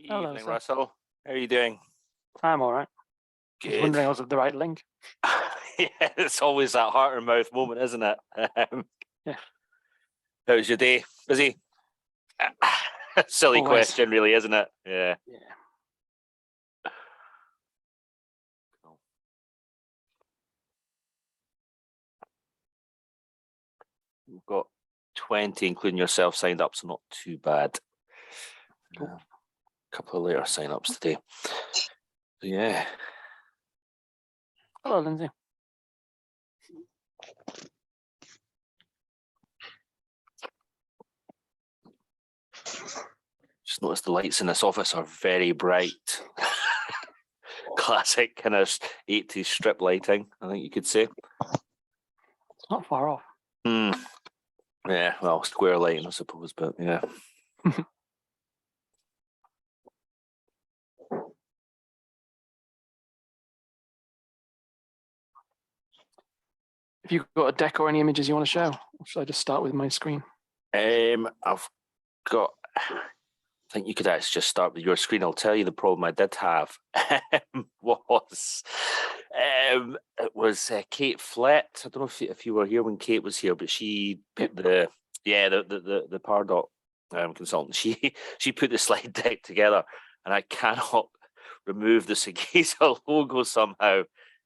Hello, Evening, sir. Russell. How are you doing? I'm all right. I was Good. wondering I was at the right link. Yeah, it's always that heart and mouth moment, isn't it? Yeah. How was your day? Busy? Silly Always. question, really, isn't it? Yeah. Yeah. Cool. We've got 20, including yourself, signed up, so not too bad. Cool. A couple of later sign-ups today. So, yeah. Hello, Lindsay. Just noticed the lights in this office are very bright. Classic kind of 80s strip lighting, I think you could say. It's not far off. Yeah, well, square lighting, I suppose, but yeah. Have you got a deck or any images you want to show? Or should I just start with my screen? I've got. I think you could actually just start with your screen. I'll tell you the problem I did have it was Kate Flett. I don't know if you were here when Kate was here, but she put the Pardot consultant. She put the slide deck together, and I cannot remove the Segeza logo somehow.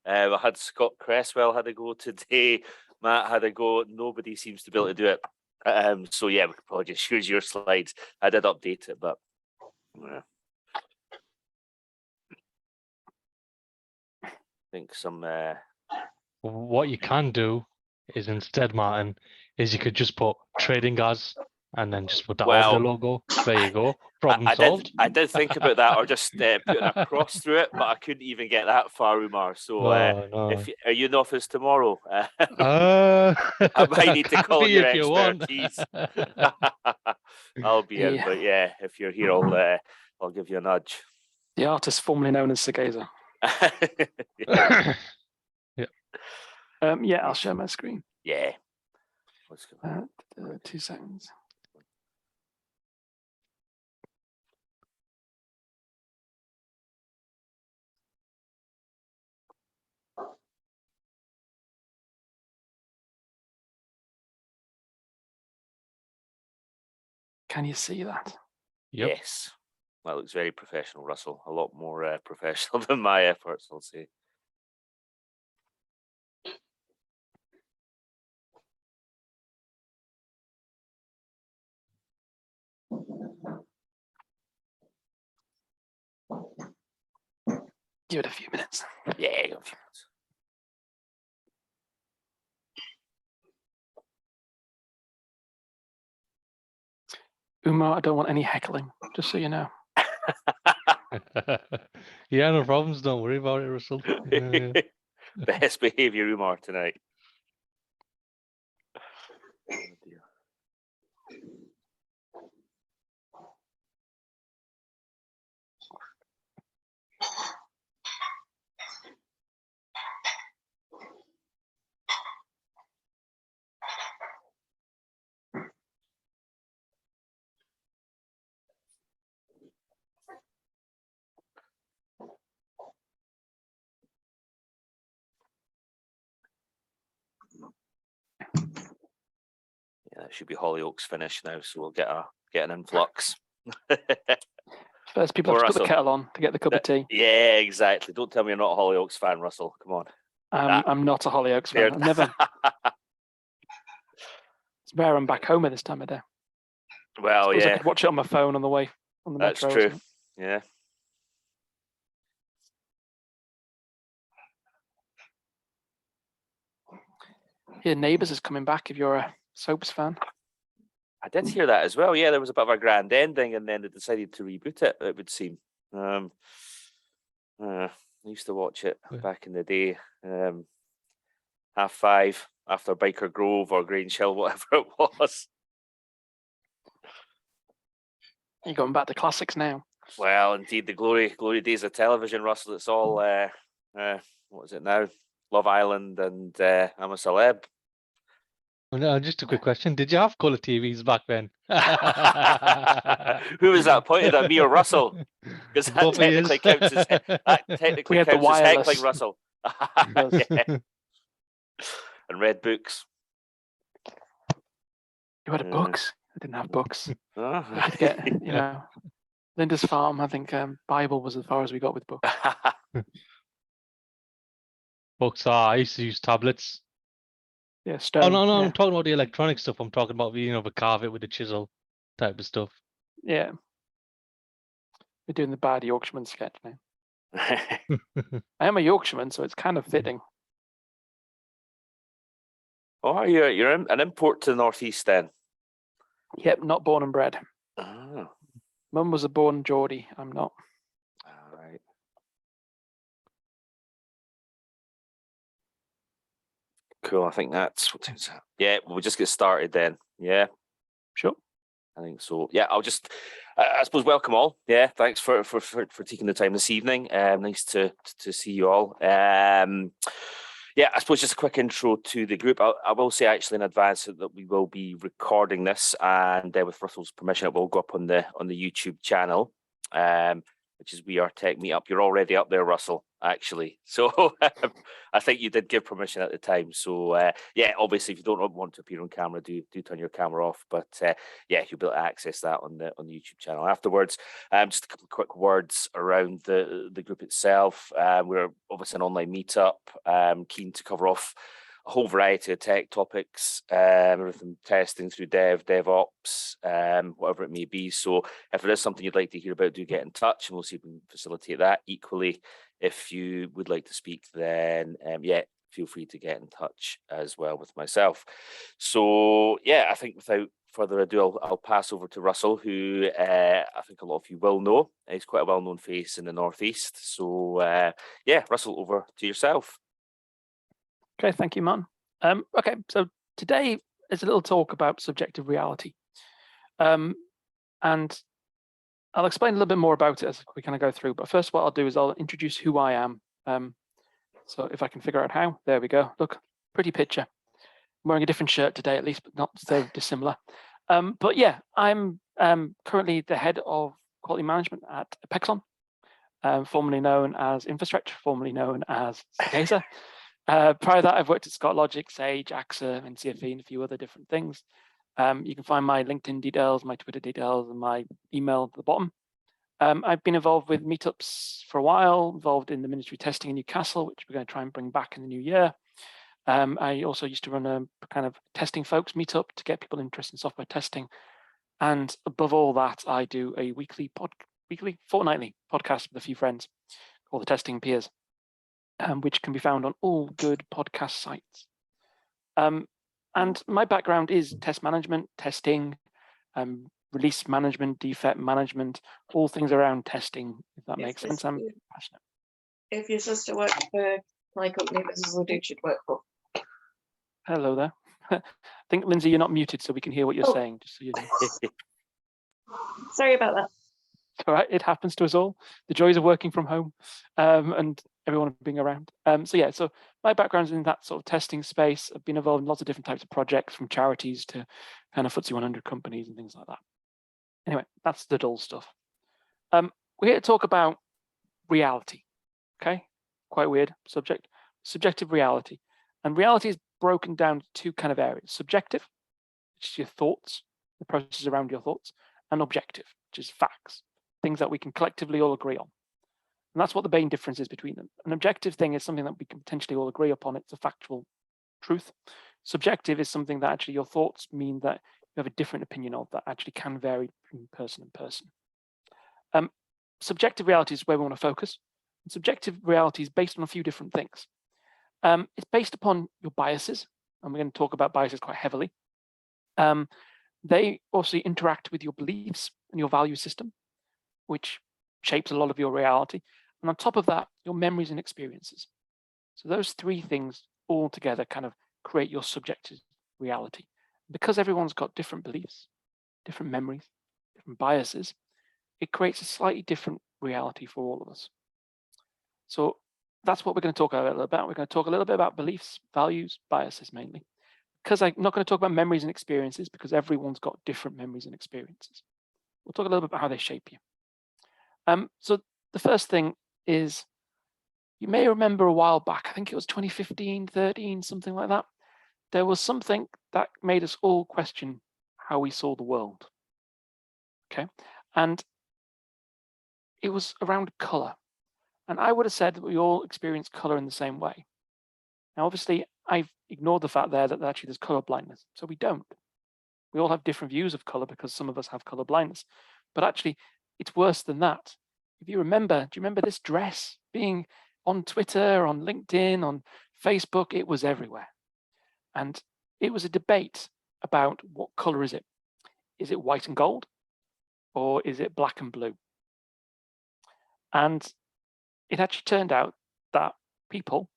I had Scott Cresswell had to go today. Matt had to go. Nobody seems to be able to do it. So yeah, we could probably just use your slides. I did update it, but yeah. I think some. What you can do is instead, Martin, is you could just put trading as and then just put that over the logo. There you go. Problem solved. I did think about that, or just putting a cross through it, but I couldn't even get that far, Umar. So, no. if are you in the office tomorrow? I might need to call your if you want. expertise. I'll be in, but yeah, if you're here, I'll give you a nudge. The artist formerly known as Segeza. Yeah. Yeah, I'll share my screen. Yeah. Let's go. 2 seconds. Can you see that? Yep. Yes. That looks very professional, Russell. A lot more professional than my efforts, I'll say. Give it a few minutes. Yeah, give it a few minutes. Umar, I don't want any heckling, just so you know. Yeah, no problems. Don't worry about it, Russell. Best behaviour, Umar, tonight. Oh, dear. Yeah, that should be Hollyoaks finished now, so we'll get an influx. First, people have to put the kettle on to get the cup of tea. Yeah, exactly. Don't tell me you're not a Hollyoaks fan, Russell. Come on. I'm not a Hollyoaks fan. I've never. It's rare I'm back home at this time of day. Well, I yeah. could watch it on my phone on the way on the metro. That's true. Yeah. Here, Neighbours is coming back if you're a Soaps fan. I did hear that as well. Yeah, there was a bit of a grand ending, and then they decided to reboot it, it would seem. I used to watch it back in the day. 5:30 after Biker Grove or Grange Hill, whatever it was. You're going back to classics now. Well, indeed, the glory days of television, Russell. It's all what is it now? Love Island and I'm a Celeb. Just a quick question. Did you have colour TVs back then? Who was that pointed at, me or Russell? Because that Both of yous. technically counts as We had the heckling wireless. Russell. Does. Yeah. And read books. You had books. I didn't have books. Oh. I could get, you know, Linda's Farm. I think Bible was as far as we got with books. Books are. I used to use tablets. Yeah, stone. Oh no, yeah. I'm talking about the electronic stuff. I'm talking about the carve it with a chisel type of stuff. Yeah. We're doing the bad Yorkshireman sketch now. I am a Yorkshireman, so it's kind of fitting. Oh, you're an import to the Northeast then? Yep, not born and bred. Oh. Mum was a born Geordie. I'm not. All right. Cool. I think that's what time's that? Yeah, we'll just get started then. Yeah. Sure. I think so. Yeah, I'll just, I suppose, welcome all. Yeah, thanks for taking the time this evening. Nice to see you all. Yeah, I suppose just a quick intro to the group. I will say actually in advance that we will be recording this, and with Russell's permission, it will go up on the YouTube channel, which is We Are Tech Meetup. You're already up there, Russell, actually. So I think you did give permission at the time. So yeah, obviously, if you don't want to appear on camera, do turn your camera off. But yeah, you'll be able to access that on the YouTube channel afterwards. Just a couple of quick words around the group itself. We're obviously an online meetup, keen to cover off a whole variety of tech topics, everything testing through DevOps, whatever it may be. So if there is something you'd like to hear about, do get in touch and we'll see if we can facilitate that. Equally, if you would like to speak, then yeah, feel free to get in touch as well with myself. So yeah, I think without further ado, I'll pass over to Russell, who I think a lot of you will know. He's quite a well-known face in the Northeast. So yeah, Russell, over to yourself. Okay, thank you, Martin. Okay, so today is a little talk about subjective reality. And I'll explain a little bit more about it as we kind of go through. But first, what I'll do is I'll introduce who I am. So if I can figure out how, there we go. Look, pretty picture. I'm wearing a different shirt today, at least, but not so dissimilar. But yeah, I'm currently the head of quality management at Apexon, formerly known as Infrastructure, formerly known as Sageza. Prior to that, I've worked at Scott Logic, Sage, AXA, and CFE, and a few other different things. You can find my LinkedIn details, my Twitter details, and my email at the bottom. I've been involved with meetups for a while, involved in the ministry testing in Newcastle, which we're going to try and bring back in the new year. I also used to run a kind of testing folks meetup to get people interested in software testing. And above all that, I do a fortnightly podcast with a few friends called the Testing Peers, which can be found on all good podcast sites. And my background is test management, testing, release management, defect management, all things around testing, if that makes sense. I'm passionate. If your sister worked for my company, this is what you should work for. Hello there. I think, Lindsay, you're not muted, so we can hear what you're saying, just so you know. Sorry about that. All right, it happens to us all. The joys of working from home and everyone being around. So yeah, so my background's in that sort of testing space. I've been involved in lots of different types of projects, from charities to kind of FTSE 100 companies and things like that. Anyway, that's the dull stuff. We're here to talk about reality. Okay, quite weird subject. Subjective reality, and reality is broken down to two kind of areas: subjective, which is your thoughts, the process around your thoughts, and objective, which is facts, things that we can collectively all agree on. And that's what the main difference is between them. An objective thing is something that we can potentially all agree upon. It's a factual truth. Subjective is something that actually your thoughts mean that you have a different opinion of, that actually can vary from person to person. Subjective reality is where we want to focus. And subjective reality is based on a few different things. It's based upon your biases, and we're going to talk about biases quite heavily. They also interact with your beliefs and your value system, which shapes a lot of your reality. And on top of that, your memories and experiences. So those three things all together kind of create your subjective reality. Because everyone's got different beliefs, different memories, different biases, it creates a slightly different reality for all of us. So that's what we're going to talk a little about. We're going to talk a little bit about beliefs, values, biases mainly. because I'm not going to talk about memories and experiences because everyone's got different memories and experiences. We'll talk a little bit about how they shape you. So the first thing is, you may remember a while back, I think it was 2015, 13, something like that. There was something that made us all question how we saw the world. Okay, and it was around color. And I would have said that we all experience color in the same way. Now, obviously, I've ignored the fact there that actually there's color blindness. So we don't. We all have different views of color because some of us have color blindness. But actually, it's worse than that. If you remember, do you remember this dress being on Twitter, on LinkedIn, on Facebook? It was everywhere. And it was a debate about what color is it? Is it white and gold? Or is it black and blue? And it actually turned out that people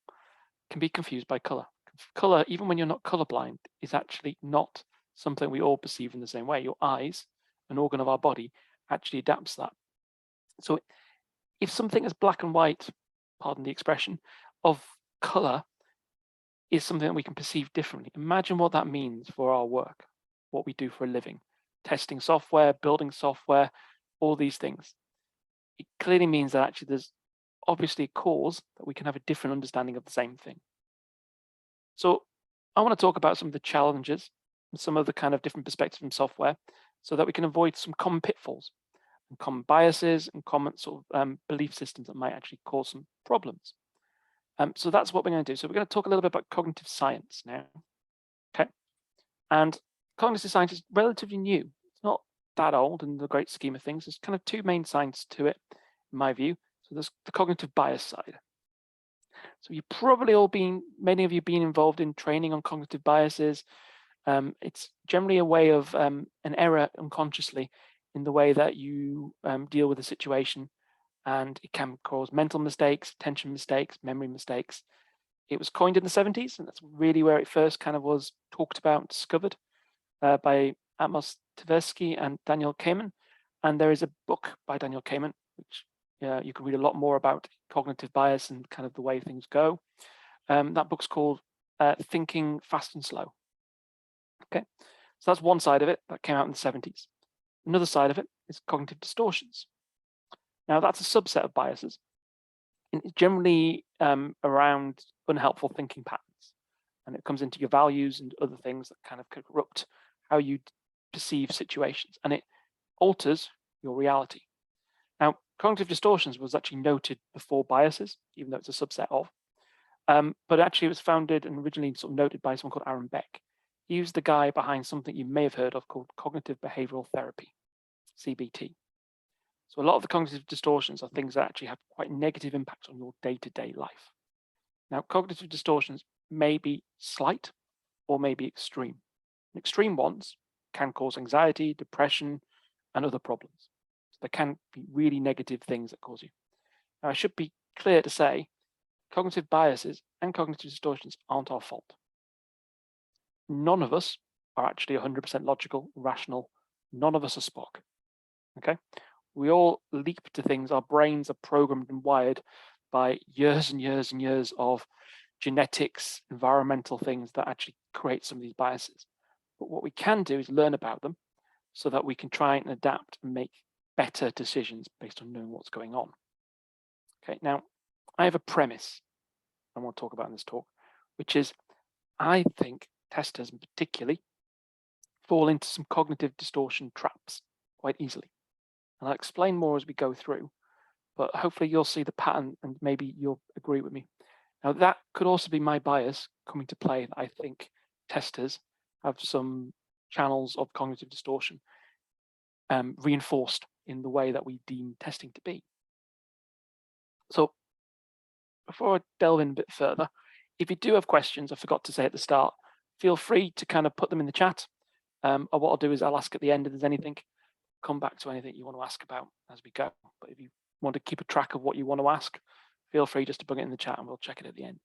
can be confused by color. Color, even when you're not colorblind, is actually not something we all perceive in the same way. Your eyes, an organ of our body, actually adapts that. So if something is black and white, pardon the expression, of color is something that we can perceive differently. Imagine what that means for our work, what we do for a living, testing software, building software, all these things. It clearly means that actually there's obviously a cause that we can have a different understanding of the same thing. So I want to talk about some of the challenges and some of the kind of different perspectives from software so that we can avoid some common pitfalls and common biases and common sort of belief systems that might actually cause some problems. So that's what we're going to do. So we're going to talk a little bit about cognitive science now. Okay. And cognitive science is relatively new. It's not that old in the great scheme of things. There's kind of two main sides to it, in my view. So there's the cognitive bias side. So you've probably all many of you been involved in training on cognitive biases. It's generally a way of an error unconsciously in the way that you deal with a situation, and it can cause mental mistakes, attention mistakes, memory mistakes. It was coined in the 70s, and that's really where it first kind of was talked about and discovered by Amos Tversky and Daniel Kahneman. And there is a book by Daniel Kahneman, which you can read a lot more about cognitive bias and kind of the way things go. That book's called Thinking Fast and Slow. Okay, so that's one side of it that came out in the 70s. Another side of it is cognitive distortions. Now that's a subset of biases. And it's generally around unhelpful thinking patterns. And it comes into your values and other things that kind of corrupt how you perceive situations. And it alters your reality. Now, cognitive distortions was actually noted before biases, even though it's a subset of. But actually it was founded and originally sort of noted by someone called Aaron Beck. He was the guy behind something you may have heard of called cognitive behavioral therapy, CBT. So a lot of the cognitive distortions are things that actually have quite negative impacts on your day-to-day life. Now, cognitive distortions may be slight or may be extreme. And extreme ones can cause anxiety, depression, and other problems. So there can be really negative things that cause you. Now, I should be clear to say, cognitive biases and cognitive distortions aren't our fault. None of us are actually 100% logical, rational. None of us are Spock. Okay? We all leap to things. Our brains are programmed and wired by years and years and years of genetics, environmental things that actually create some of these biases. But what we can do is learn about them so that we can try and adapt and make better decisions based on knowing what's going on. Okay, now I have a premise I want to talk about in this talk, which is I think testers particularly fall into some cognitive distortion traps quite easily. And I'll explain more as we go through, but hopefully you'll see the pattern and maybe you'll agree with me. Now that could also be my bias coming to play, that I think testers have some channels of cognitive distortion reinforced in the way that we deem testing to be. So before I delve in a bit further, if you do have questions, I forgot to say at the start, feel free to kind of put them in the chat. Or what I'll do is I'll ask at the end if there's anything, come back to anything you want to ask about as we go. But if you want to keep a track of what you want to ask, feel free just to bring it in the chat and we'll check it at the end.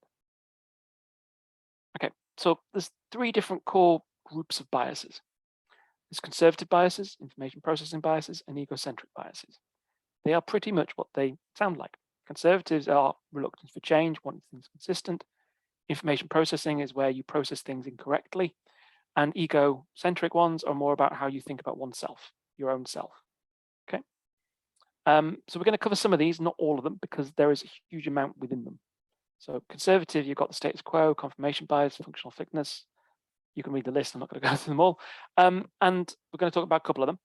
Okay, so there's three different core groups of biases. There's conservative biases, information processing biases, and egocentric biases. They are pretty much what they sound like. Conservatives are reluctant for change, wanting things consistent. Information processing is where you process things incorrectly. and egocentric ones are more about how you think about oneself, your own self. Okay. So we're going to cover some of these, not all of them, because there is a huge amount within them. So conservative, you've got the status quo, confirmation bias, functional fitness. You can read the list. I'm not going to go through them all. And we're going to talk about a couple of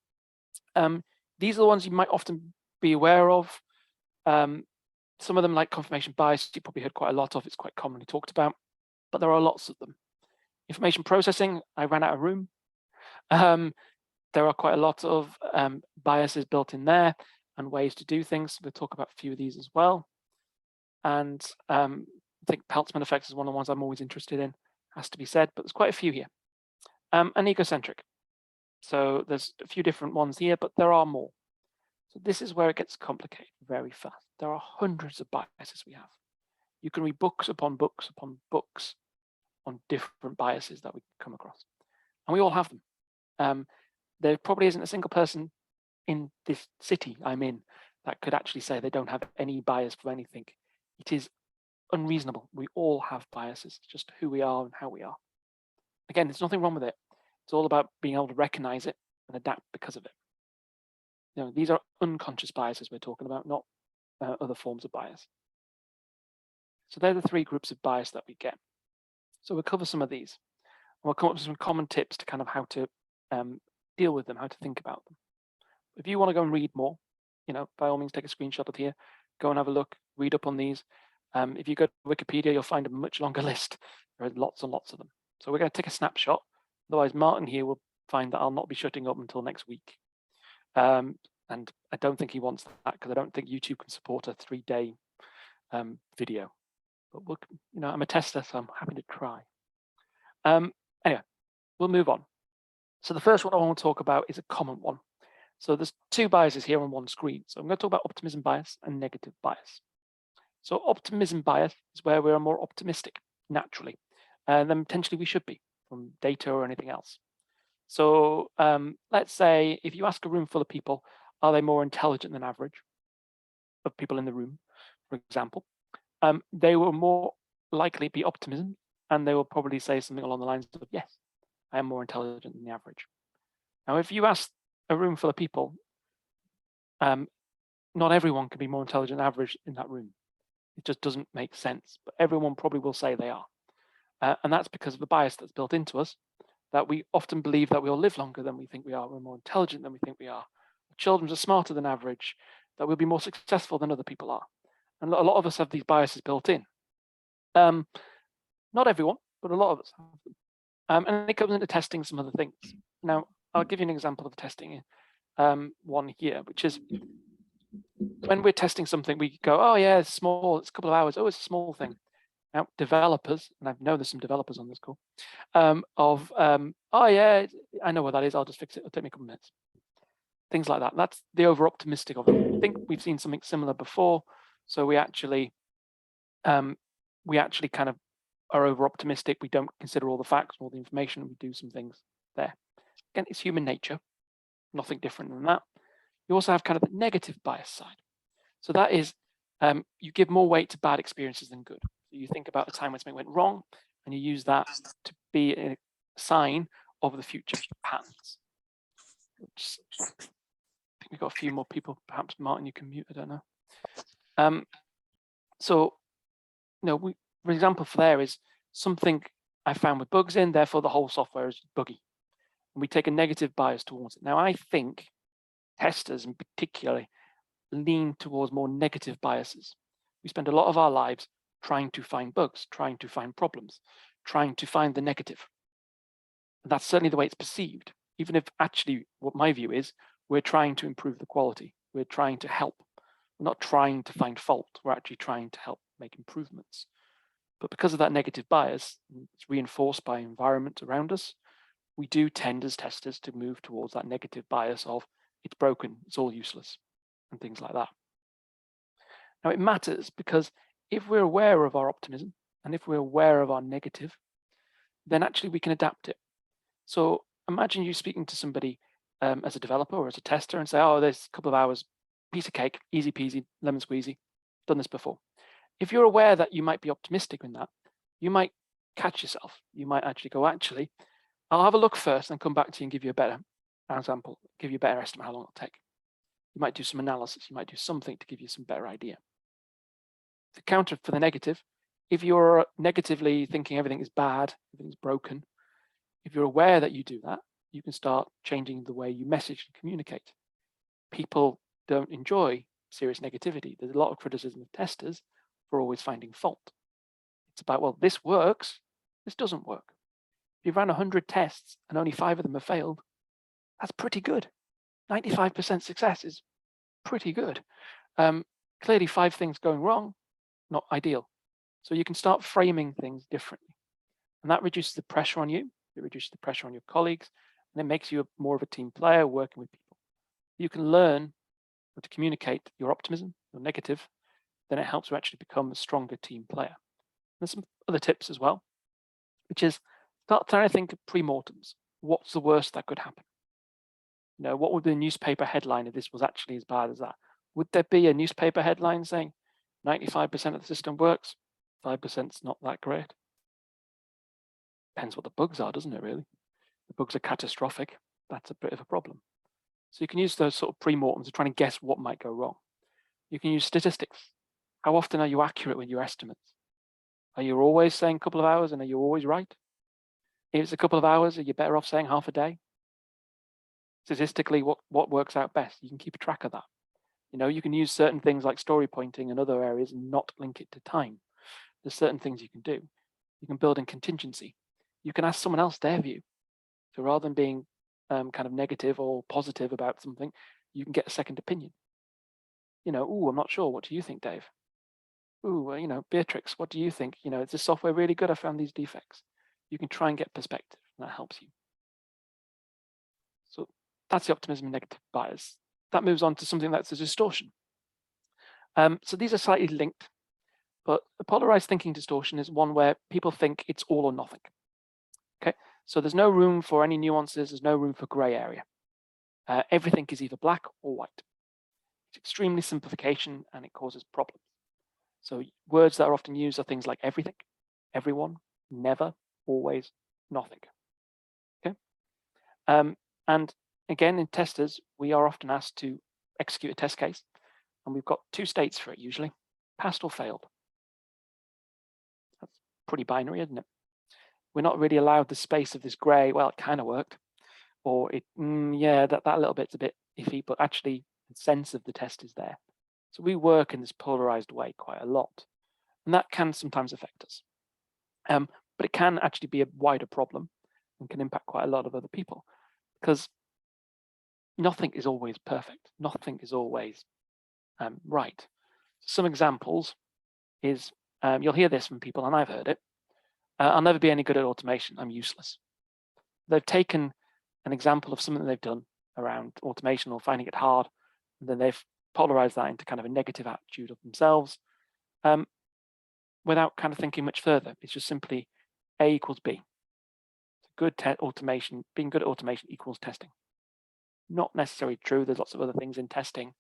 them. These are the ones you might often be aware of. Some of them, like confirmation bias, you probably heard quite a lot of. It's quite commonly talked about, but there are lots of them. Information processing, I ran out of room. There are quite a lot of biases built in there and ways to do things. We'll talk about a few of these as well. And I think Peltzman effects is one of the ones I'm always interested in, has to be said, but there's quite a few here. And egocentric. So there's a few different ones here, but there are more. So this is where it gets complicated very fast. There are hundreds of biases we have. You can read books upon books upon books on different biases that we come across. And we all have them. There probably isn't a single person in this city I'm in that could actually say they don't have any bias for anything. It is unreasonable. We all have biases. It's just who we are and how we are. Again, there's nothing wrong with it. It's all about being able to recognize it and adapt because of it. You know, these are unconscious biases we're talking about, not other forms of bias. So they're the three groups of bias that we get. So we'll cover some of these. We'll come up with some common tips to kind of how to deal with them, how to think about them. If you want to go and read more, you know, by all means, take a screenshot of here, go and have a look, read up on these. If you go to Wikipedia, you'll find a much longer list. There are lots and lots of them. So we're going to take a snapshot. Otherwise, Martin here will find that I'll not be shutting up until next week. And I don't think he wants that because I don't think YouTube can support a 3-day video. But we'll, you know, I'm a tester, so I'm happy to try. Anyway, we'll move on. So the first one I want to talk about is a common one. So there's two biases here on one screen. So I'm going to talk about optimism bias and negative bias. So optimism bias is where we are more optimistic naturally, than potentially we should be from data or anything else. So let's say if you ask a room full of people, are they more intelligent than average of people in the room, for example, they will more likely be optimism, and they will probably say something along the lines of, yes, I am more intelligent than the average. Now, if you ask a room full of people, not everyone can be more intelligent than average in that room. It just doesn't make sense, but everyone probably will say they are. And that's because of the bias that's built into us, that we often believe that we all live longer than we think we are, we're more intelligent than we think we are, children are smarter than average, that we'll be more successful than other people are. And a lot of us have these biases built in. Not everyone, but a lot of us have them. And it comes into testing some other things. Now, I'll give you an example of testing one here, which is when we're testing something, we go, oh yeah, it's small, it's a couple of hours, oh, it's a small thing. Now, developers, and I know there's some developers on this call, oh yeah, I know what that is, I'll just fix it, it'll take me a couple of minutes. Things like that. That's the over-optimistic of it. I think we've seen something similar before, so we actually kind of are over-optimistic. We don't consider all the facts, all the information, we do some things there. Again, it's human nature, nothing different than that. You also have kind of the negative bias side. So that is, you give more weight to bad experiences than good. So you think about a time when something went wrong, and you use that to be a sign of the future patterns. Which, I think we've got a few more people. Perhaps Martin, you can mute. I don't know. So, you know, for example, for there is something I found with bugs in. Therefore, the whole software is buggy, and we take a negative bias towards it. Now, I think testers, in particular, lean towards more negative biases. We spend a lot of our lives trying to find bugs, trying to find problems, trying to find the negative. And that's certainly the way it's perceived, even if actually what my view is, we're trying to improve the quality. We're trying to help. We're not trying to find fault. We're actually trying to help make improvements. But because of that negative bias, it's reinforced by environment around us, we do tend as testers to move towards that negative bias of it's broken, it's all useless, and things like that. Now, it matters because if we're aware of our optimism and if we're aware of our negative, then actually we can adapt it. So imagine you speaking to somebody as a developer or as a tester and say, oh, there's a couple of hours, piece of cake, easy peasy, lemon squeezy, done this before. If you're aware that you might be optimistic in that, you might catch yourself. You might actually go, actually, I'll have a look first and come back to you and give you a better example, give you a better estimate how long it'll take. You might do some analysis, you might do something to give you some better idea. The counter for the negative, if you're negatively thinking everything is bad, everything's broken, if you're aware that you do that, you can start changing the way you message and communicate. People don't enjoy serious negativity. There's a lot of criticism of testers for always finding fault. It's about, well, this works, this doesn't work. If you ran 100 tests and only 5 of them have failed, that's pretty good. 95% success is pretty good. Clearly 5 things going wrong, not ideal. So you can start framing things differently. And that reduces the pressure on you, it reduces the pressure on your colleagues, and it makes you more of a team player working with people. You can learn how to communicate your optimism, your negative, then it helps you actually become a stronger team player. There's some other tips as well, which is start trying to think of pre-mortems. What's the worst that could happen? You know, what would be the newspaper headline if this was actually as bad as that? Would there be a newspaper headline saying 95% of the system works, 5% is not that great? Depends what the bugs are, doesn't it, really? The bugs are catastrophic. That's a bit of a problem. So you can use those sort of pre-mortems to try and guess what might go wrong. You can use statistics. How often are you accurate with your estimates? Are you always saying a couple of hours and are you always right? If it's a couple of hours, are you better off saying half a day? Statistically, what works out best? You can keep a track of that. You know, you can use certain things like story pointing and other areas and not link it to time. There's certain things you can do. You can build in contingency. You can ask someone else their view. So rather than being kind of negative or positive about something, you can get a second opinion. You know, I'm not sure. What do you think, Dave? You know, Beatrix, what do you think? You know, is this software really good? I found these defects. You can try and get perspective, and that helps you. So that's the optimism and negative bias. That moves on to something that's a distortion. So these are slightly linked, but a polarized thinking distortion is one where people think it's all or nothing. Okay, so there's no room for any nuances, there's no room for gray area. Everything is either black or white. It's extremely simplification and it causes problems. So words that are often used are things like everything, everyone, never, always, nothing. Okay, and again, in testers, we are often asked to execute a test case, and we've got 2 states for it usually, passed or failed. That's pretty binary, isn't it? We're not really allowed the space of this gray, well, it kind of worked, or yeah, that little bit's a bit iffy, but actually the sense of the test is there. So we work in this polarized way quite a lot, and that can sometimes affect us. But it can actually be a wider problem and can impact quite a lot of other people, because nothing is always perfect. Nothing is always right. Some examples is, you'll hear this from people, and I've heard it, I'll never be any good at automation, I'm useless. They've taken an example of something they've done around automation or finding it hard, and then they've polarized that into kind of a negative attitude of themselves without kind of thinking much further. It's just simply A equals B. Good automation, being good at automation equals testing. Not necessarily true. There's lots of other things in testing.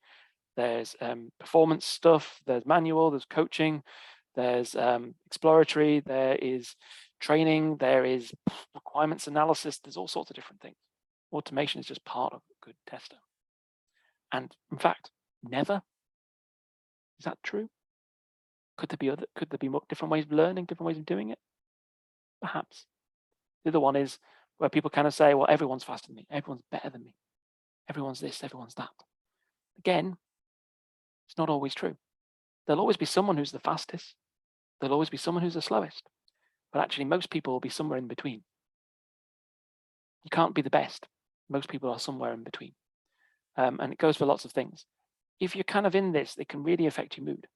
There's performance stuff, there's manual, there's coaching, there's exploratory, there is training, there is requirements analysis, there's all sorts of different things. Automation is just part of a good tester. And in fact, never. Is that true? Could there be more different ways of learning, different ways of doing it? Perhaps. The other one is where people kind of say, well, everyone's faster than me, everyone's better than me, everyone's this, everyone's that. Again, it's not always true. There'll always be someone who's the fastest. There'll always be someone who's the slowest. But actually, most people will be somewhere in between. You can't be the best. Most people are somewhere in between. And it goes for lots of things. If you're kind of in this, it can really affect your mood,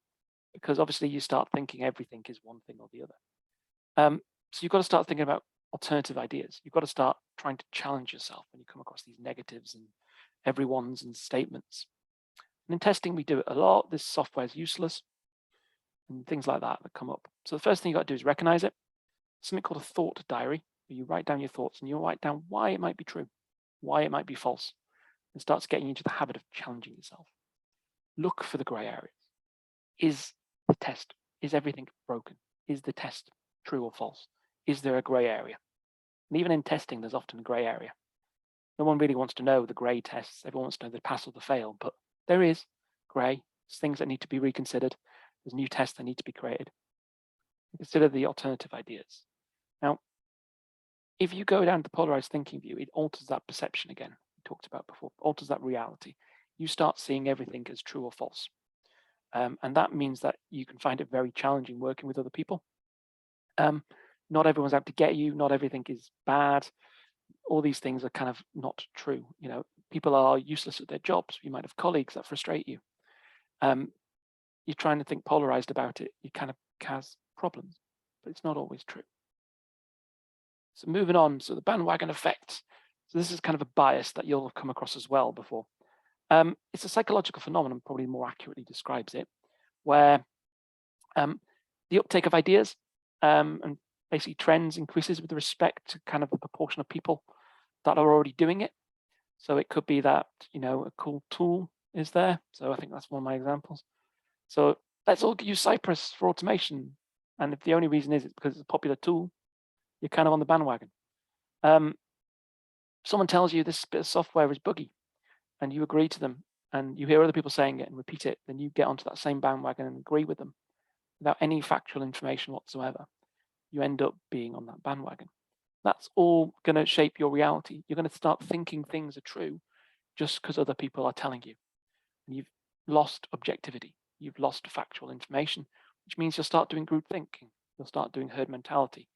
because obviously you start thinking everything is one thing or the other. So you've got to start thinking about alternative ideas. You've got to start trying to challenge yourself when you come across these negatives and everyone's and statements. And in testing, we do it a lot. This software is useless and things like that come up. So the first thing you got to do is recognize it. Something called a thought diary, where you write down your thoughts and you write down why it might be true, why it might be false, and starts getting into the habit of challenging yourself. Look for the gray areas. Is everything broken? Is the test true or false? Is there a gray area? And even in testing, there's often a gray area. No one really wants to know the gray tests. Everyone wants to know the pass or the fail, but there is gray. There's things that need to be reconsidered. There's new tests that need to be created. Consider the alternative ideas. Now, if you go down the polarized thinking view, it alters that perception again, we talked about before, alters that reality. You start seeing everything as true or false. And that means that you can find it very challenging working with other people. Not everyone's out to get you. Not everything is bad. All these things are kind of not true. You know, people are useless at their jobs. You might have colleagues that frustrate you. You're trying to think polarized about it. You kind of cause problems, but it's not always true. So moving on, so the bandwagon effect. So this is kind of a bias that you'll have come across as well before. It's a psychological phenomenon, probably more accurately describes it, where the uptake of ideas and basically trends increases with respect to kind of the proportion of people that are already doing it. So it could be that, you know, a cool tool is there. So I think that's one of my examples. So let's all use Cypress for automation. And if the only reason is it's because it's a popular tool, you're kind of on the bandwagon. Someone tells you this bit of software is buggy and you agree to them and you hear other people saying it and repeat it, then you get onto that same bandwagon and agree with them without any factual information whatsoever. You end up being on that bandwagon. That's all going to shape your reality. You're going to start thinking things are true just because other people are telling you. And you've lost objectivity. You've lost factual information, which means you'll start doing group thinking. You'll start doing herd mentality.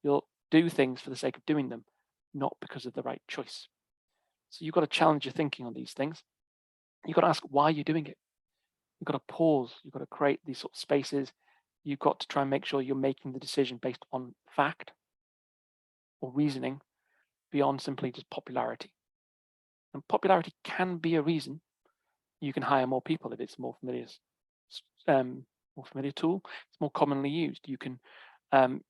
You'll do things for the sake of doing them, not because of the right choice. So you've got to challenge your thinking on these things. You've got to ask why you're doing it. You've got to pause. You've got to create these sort of spaces. You've got to try and make sure you're making the decision based on fact or reasoning beyond simply just popularity. And popularity can be a reason you can hire more people if it's more familiar tool. It's more commonly used. You can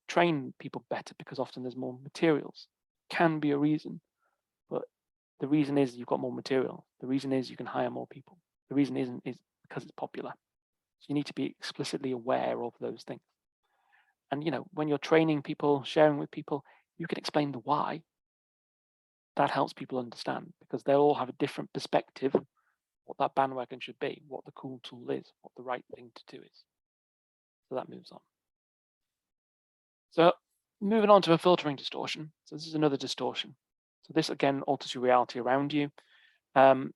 train people better because often there's more materials. Can be a reason, but the reason is you've got more material. The reason is you can hire more people. The reason is because it's popular. So you need to be explicitly aware of those things. And you know, when you're training people, sharing with people, you can explain the why. That helps people understand because they'll all have a different perspective of what that bandwagon should be, what the cool tool is, what the right thing to do is. So that moves on. So moving on to a filtering distortion. So this is another distortion. So this again alters your reality around you. It's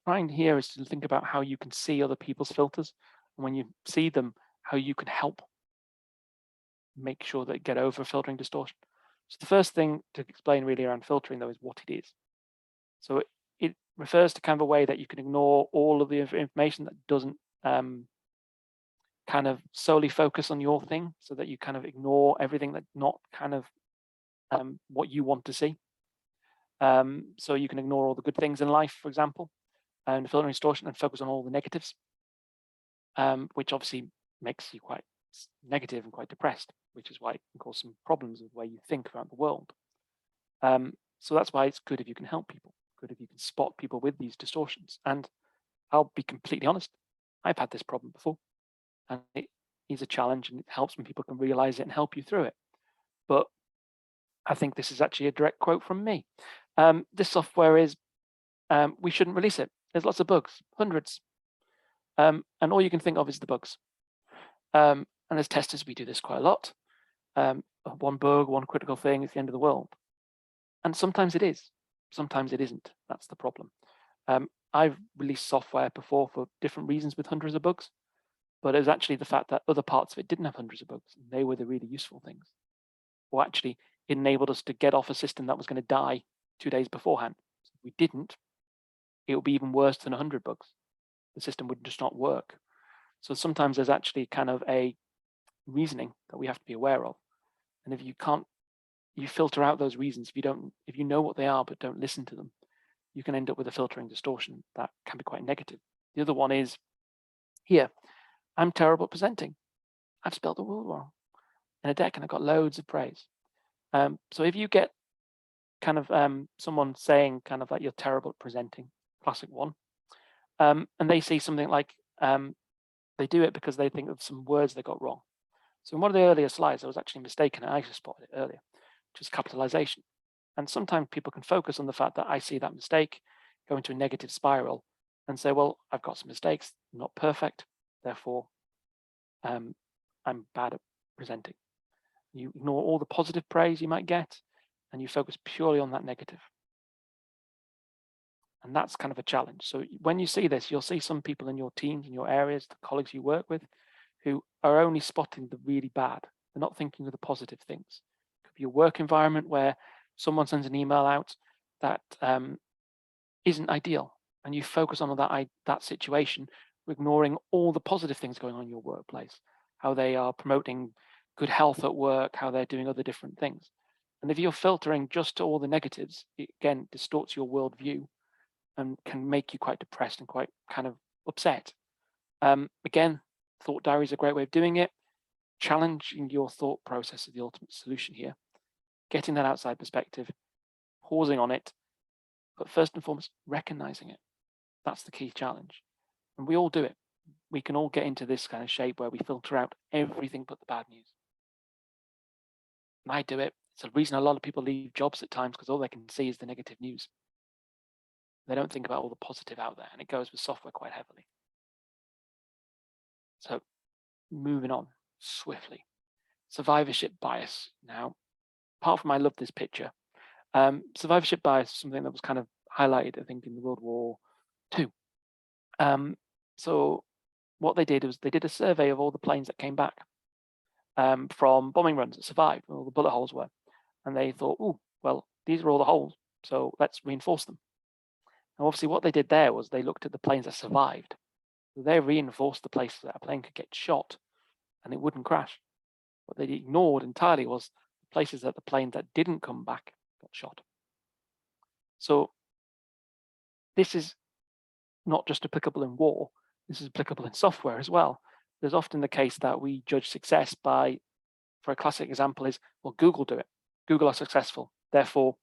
trying here is to think about how you can see other people's filters. And when you see them, how you can help make sure that get over filtering distortion. So the first thing to explain really around filtering though is what it is. So it refers to kind of a way that you can ignore all of the information that doesn't kind of solely focus on your thing, so that you kind of ignore everything that's not kind of what you want to see. So you can ignore all the good things in life, for example, and filtering distortion and focus on all the negatives, which obviously makes you quite negative and quite depressed, which is why it can cause some problems with the way you think about the world. So that's why it's good if you can help people, good if you can spot people with these distortions. And I'll be completely honest, I've had this problem before, and it is a challenge, and it helps when people can realize it and help you through it. But I think this is actually a direct quote from me. This software is, we shouldn't release it. There's lots of bugs, hundreds. And all you can think of is the bugs. And as testers, we do this quite a lot. One bug, one critical thing, it's the end of the world. And sometimes it is, sometimes it isn't. That's the problem. I've released software before for different reasons with hundreds of bugs, but it was actually the fact that other parts of it didn't have hundreds of bugs. And they were the really useful things. Or actually, it enabled us to get off a system that was going to die 2 days beforehand. So if we didn't, it would be even worse than 100 bugs. The system would just not work. So sometimes there's actually kind of a reasoning that we have to be aware of. And if you can't, you filter out those reasons. If you know what they are but don't listen to them, you can end up with a filtering distortion that can be quite negative. The other one is here. I'm terrible at presenting. I've spelled the word wrong in a deck and I got loads of praise. So if you get kind of someone saying kind of like you're terrible at presenting, classic one, and they see something like they do it because they think of some words they got wrong. So in one of the earlier slides, I was actually mistaken. I actually spotted it earlier. just capitalization. And sometimes people can focus on the fact that I see that mistake, go into a negative spiral and say, well, I've got some mistakes, not perfect, therefore I'm bad at presenting. You ignore all the positive praise you might get and you focus purely on that negative. And that's kind of a challenge. So when you see this, you'll see some people in your teams, in your areas, the colleagues you work with, who are only spotting the really bad. They're not thinking of the positive things. It could be a work environment where someone sends an email out that isn't ideal, and you focus on that situation, ignoring all the positive things going on in your workplace, how they are promoting good health at work, how they're doing other different things. And if you're filtering just to all the negatives, it again distorts your worldview and can make you quite depressed and quite kind of upset. Again, thought diary is a great way of doing it. Challenging your thought process is the ultimate solution here. Getting that outside perspective, pausing on it, but first and foremost, recognizing it. That's the key challenge. And we all do it. We can all get into this kind of shape where we filter out everything but the bad news. And I do it. It's the reason a lot of people leave jobs at times, because all they can see is the negative news. They don't think about all the positive out there, and it goes with software quite heavily. So moving on swiftly. Survivorship bias. Now, apart from I love this picture, survivorship bias is something that was kind of highlighted, I think, in World War II. So what they did was they did a survey of all the planes that came back from bombing runs that survived, where all the bullet holes were. And they thought, oh, well, these are all the holes, so let's reinforce them. And obviously what they did there was they looked at the planes that survived. So they reinforced the places that a plane could get shot and it wouldn't crash. What they ignored entirely was the places that the plane that didn't come back got shot. So this is not just applicable in war, this is applicable in software as well. There's often the case that we judge success by, for a classic example is, well, Google do it. Google are successful, therefore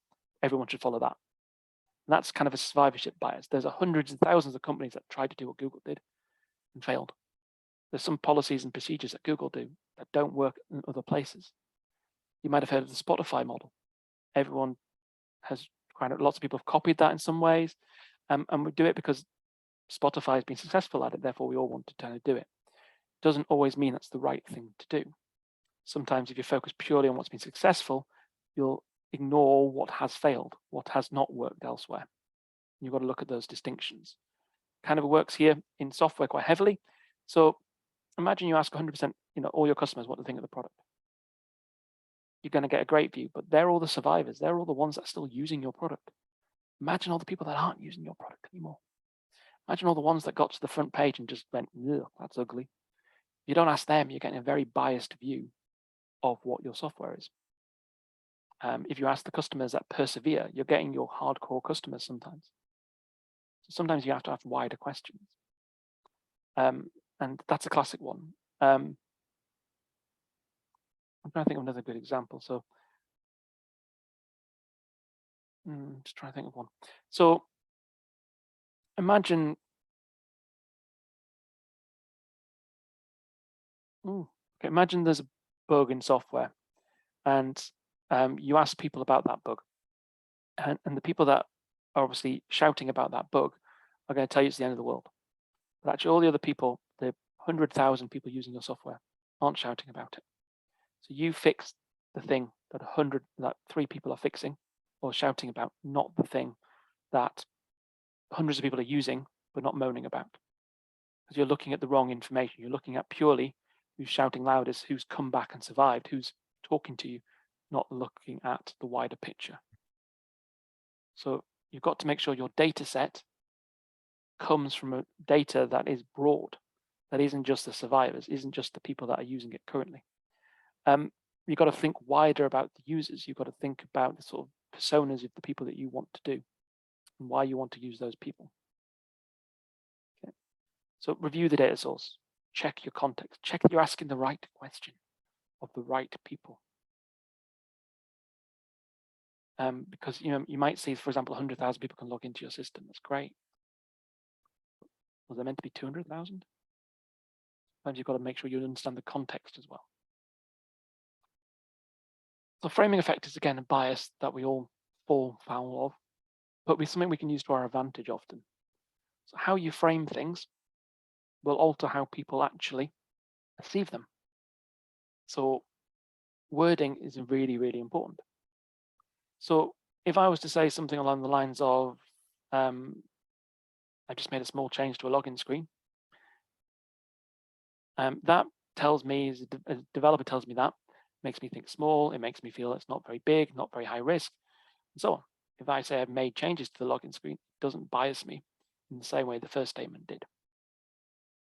everyone should follow that. And that's kind of a survivorship bias. There's hundreds and thousands of companies that tried to do what Google did and failed. There's some policies and procedures that Google do that don't work in other places. You might have heard of the Spotify model. Everyone has lots of people have copied that in some ways, and we do it because Spotify has been successful at it, therefore we all want to try to do it. It doesn't always mean that's the right thing to do. Sometimes if you focus purely on what's been successful, you'll ignore what has failed, what has not worked elsewhere. You've got to look at those distinctions. Kind of works here in software quite heavily. So imagine you ask 100%, all your customers what to think of the product. You're going to get a great view, but they're all the survivors. They're all the ones that are still using your product. Imagine all the people that aren't using your product anymore. Imagine all the ones that got to the front page and just went, ugh, that's ugly. If you don't ask them, you're getting a very biased view of what your software is. If you ask the customers that persevere, you're getting your hardcore customers sometimes. So sometimes you have to have wider questions. And that's a classic one. I'm trying to think of another good example. So just trying to think of one. So imagine, imagine there's a bug in software and you ask people about that bug. And the people that are obviously shouting about that bug are going to tell you it's the end of the world. But actually all the other people, the 100,000 people using your software, aren't shouting about it. So you fix the thing that 3 people are fixing or shouting about, not the thing that hundreds of people are using but not moaning about. Because you're looking at the wrong information. You're looking at purely who's shouting loudest, who's come back and survived, who's talking to you, not looking at the wider picture. So you've got to make sure your data set comes from a data that is broad, that isn't just the survivors, isn't just the people that are using it currently. You've got to think wider about the users. You've got to think about the sort of personas of the people that you want to do and why you want to use those people. Okay. So review the data source, check your context, check that you're asking the right question of the right people. Because you might see, for example, 100,000 people can log into your system. That's great. Was there meant to be 200,000? Sometimes you've got to make sure you understand the context as well. So framing effect is again a bias that we all fall foul of, but with something we can use to our advantage often. So how you frame things will alter how people actually perceive them. So wording is really, really important. So if I was to say something along the lines of, I just made a small change to a login screen, that tells me, as a developer tells me that, makes me think small, it makes me feel it's not very big, not very high risk, and so on. If I say I've made changes to the login screen, it doesn't bias me in the same way the first statement did.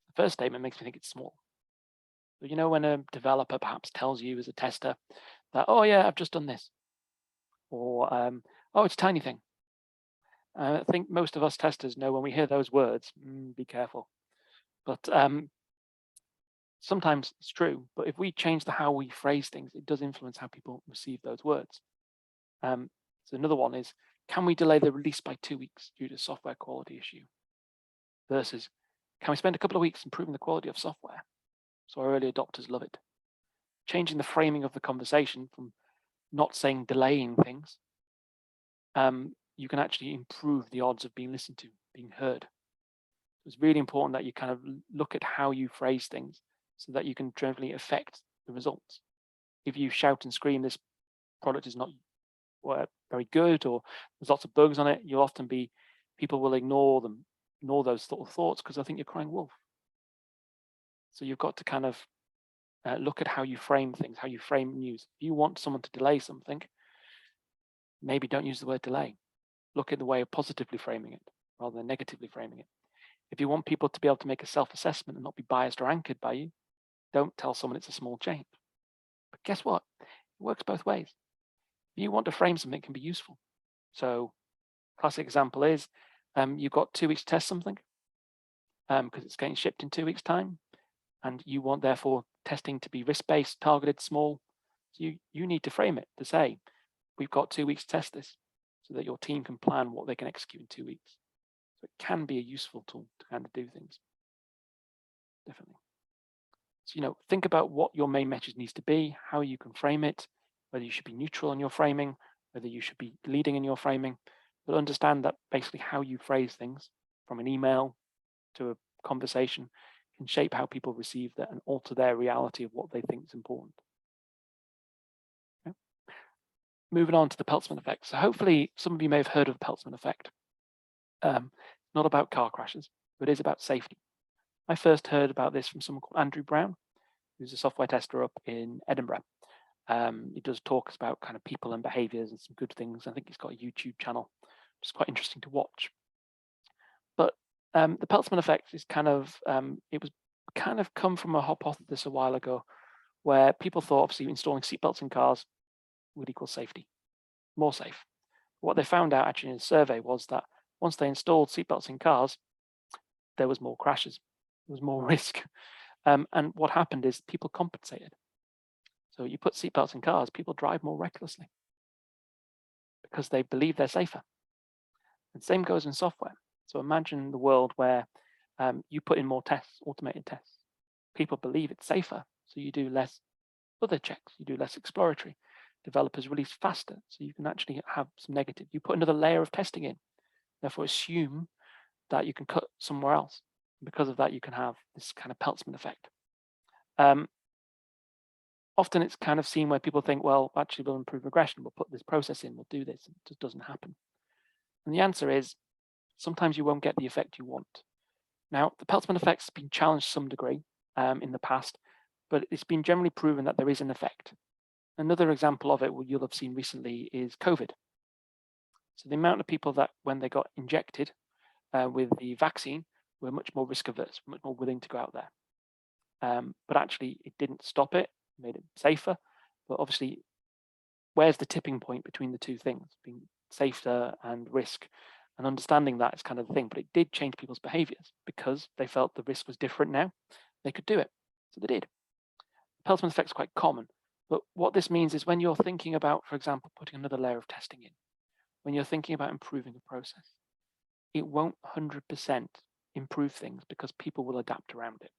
The first statement makes me think it's small. But you know, when a developer perhaps tells you as a tester that, oh yeah, I've just done this, or oh, it's a tiny thing. I think most of us testers know when we hear those words, be careful. But sometimes it's true, but if we change how we phrase things, it does influence how people receive those words. So another one is, can we delay the release by 2 weeks due to software quality issue? Versus, can we spend a couple of weeks improving the quality of software so our early adopters love it? Changing the framing of the conversation from not saying delaying things, you can actually improve the odds of being listened to, being heard. It's really important that you kind of look at how you phrase things so that you can generally affect the results. If you shout and scream, this product is not very good, or there's lots of bugs on it, you'll often people will ignore those sort of thoughts because I think you're crying wolf. So you've got to kind of look at how you frame things, how you frame news. If you want someone to delay something, maybe don't use the word delay. Look at the way of positively framing it rather than negatively framing it. If you want people to be able to make a self-assessment and not be biased or anchored by you, don't tell someone it's a small change. But guess what? It works both ways. If you want to frame something, it can be useful. So classic example is you've got 2 weeks to test something because it's getting shipped in 2 weeks' time, and you want therefore testing to be risk-based, targeted, small. So you need to frame it to say, we've got 2 weeks to test this so that your team can plan what they can execute in 2 weeks. So it can be a useful tool to kind of do things. Definitely. So, think about what your main message needs to be, how you can frame it, whether you should be neutral in your framing, whether you should be leading in your framing, but understand that basically how you phrase things from an email to a conversation can shape how people receive that and alter their reality of what they think is important. Okay. Moving on to the Peltzman effect. So hopefully some of you may have heard of the Peltzman effect. Not about car crashes, but it is about safety. I first heard about this from someone called Andrew Brown, who's a software tester up in Edinburgh. He does talks about kind of people and behaviors and some good things. I think he's got a YouTube channel, which is quite interesting to watch. But the Peltzman effect is it was kind of come from a hypothesis a while ago where people thought obviously installing seatbelts in cars would equal safety, more safe. What they found out actually in a survey was that once they installed seatbelts in cars, there was more crashes, there was more risk. And what happened is people compensated. So you put seatbelts in cars, people drive more recklessly because they believe they're safer. And same goes in software. So imagine the world where you put in more tests, automated tests. People believe it's safer, so you do less other checks, you do less exploratory. Developers release faster, so you can actually have some negative. You put another layer of testing in, therefore assume that you can cut somewhere else. Because of that, you can have this kind of Peltzman effect. Often it's kind of seen where people think, well, actually we'll improve regression, we'll put this process in, we'll do this, and it just doesn't happen. And the answer is, sometimes you won't get the effect you want. Now, the Peltzman effect has been challenged to some degree in the past, but it's been generally proven that there is an effect. Another example of it, you'll have seen recently, is COVID. So the amount of people that when they got injected with the vaccine were much more risk averse, much more willing to go out there. But actually it didn't stop it, made it safer. But obviously, where's the tipping point between the two things, being safer and risk? And understanding that is kind of the thing, but it did change people's behaviors because they felt the risk was different now. They could do it, so they did. The Peltzman effect is quite common, but what this means is when you're thinking about, for example, putting another layer of testing in, when you're thinking about improving a process, it won't 100% improve things because people will adapt around it.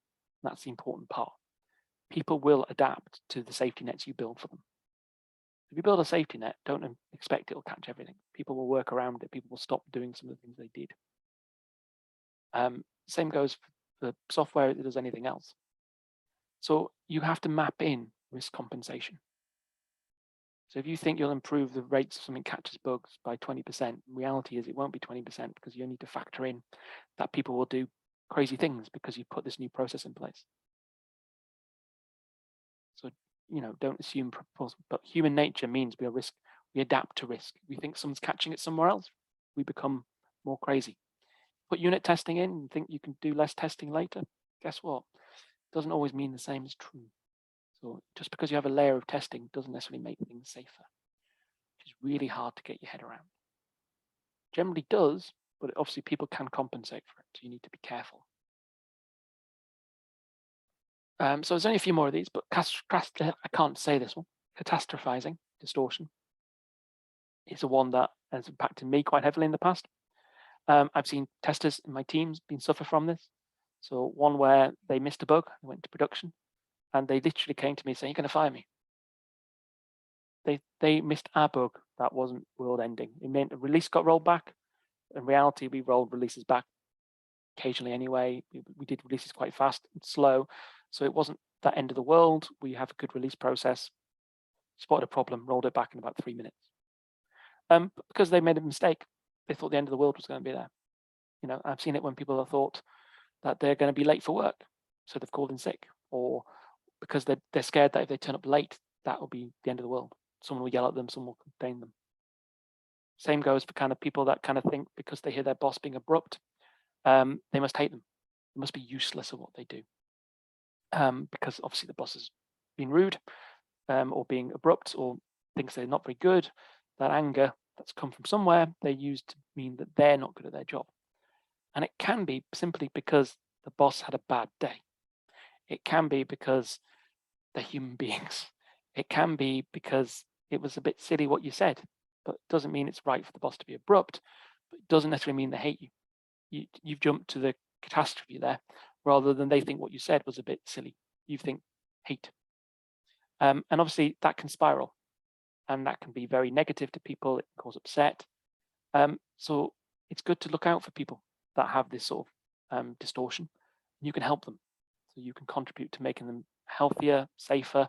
That's the important part. People will adapt to the safety nets you build for them. If you build a safety net, don't expect it will catch everything. People will work around it. People will stop doing some of the things they did. Same goes for the software as it does anything else. So you have to map in risk compensation. So if you think you'll improve the rates of something catches bugs by 20%, reality is it won't be 20% because you need to factor in that people will do crazy things because you put this new process in place. So, don't assume, but human nature means we adapt to risk. We think someone's catching it somewhere else, we become more crazy. Put unit testing in and think you can do less testing later. Guess what? Doesn't always mean the same is true. So just because you have a layer of testing doesn't necessarily make things safer, which is really hard to get your head around. Generally does, but obviously people can compensate for it, so you need to be careful. So there's only a few more of these, but I can't say this one. Catastrophizing, distortion, is a one that has impacted me quite heavily in the past. I've seen testers in my teams suffer from this. So one where they missed a bug, they went to production, and they literally came to me saying, "You're going to fire me." They missed our bug that wasn't world-ending. It meant a release got rolled back. In reality, we rolled releases back occasionally anyway. We did releases quite fast and slow, so it wasn't that end of the world. We have a good release process. Spotted a problem, rolled it back in about 3 minutes. Because they made a mistake, they thought the end of the world was going to be there. I've seen it when people have thought that they're going to be late for work, so they've called in sick, or because they're scared that if they turn up late, that will be the end of the world. Someone will yell at them, someone will contain them. Same goes for kind of people that kind of think because they hear their boss being abrupt, they must hate them. They must be useless at what they do. Because obviously the boss has been rude or being abrupt or thinks they're not very good. That anger that's come from somewhere, they use to mean that they're not good at their job. And it can be simply because the boss had a bad day. It can be because they're human beings. It can be because it was a bit silly what you said, but it doesn't mean it's right for the boss to be abrupt, but it doesn't necessarily mean they hate you. You've jumped to the catastrophe there, rather than they think what you said was a bit silly. You think hate. And obviously that can spiral, and that can be very negative to people. It can cause upset. So it's good to look out for people that have this sort of distortion. You can help them. So you can contribute to making them healthier, safer.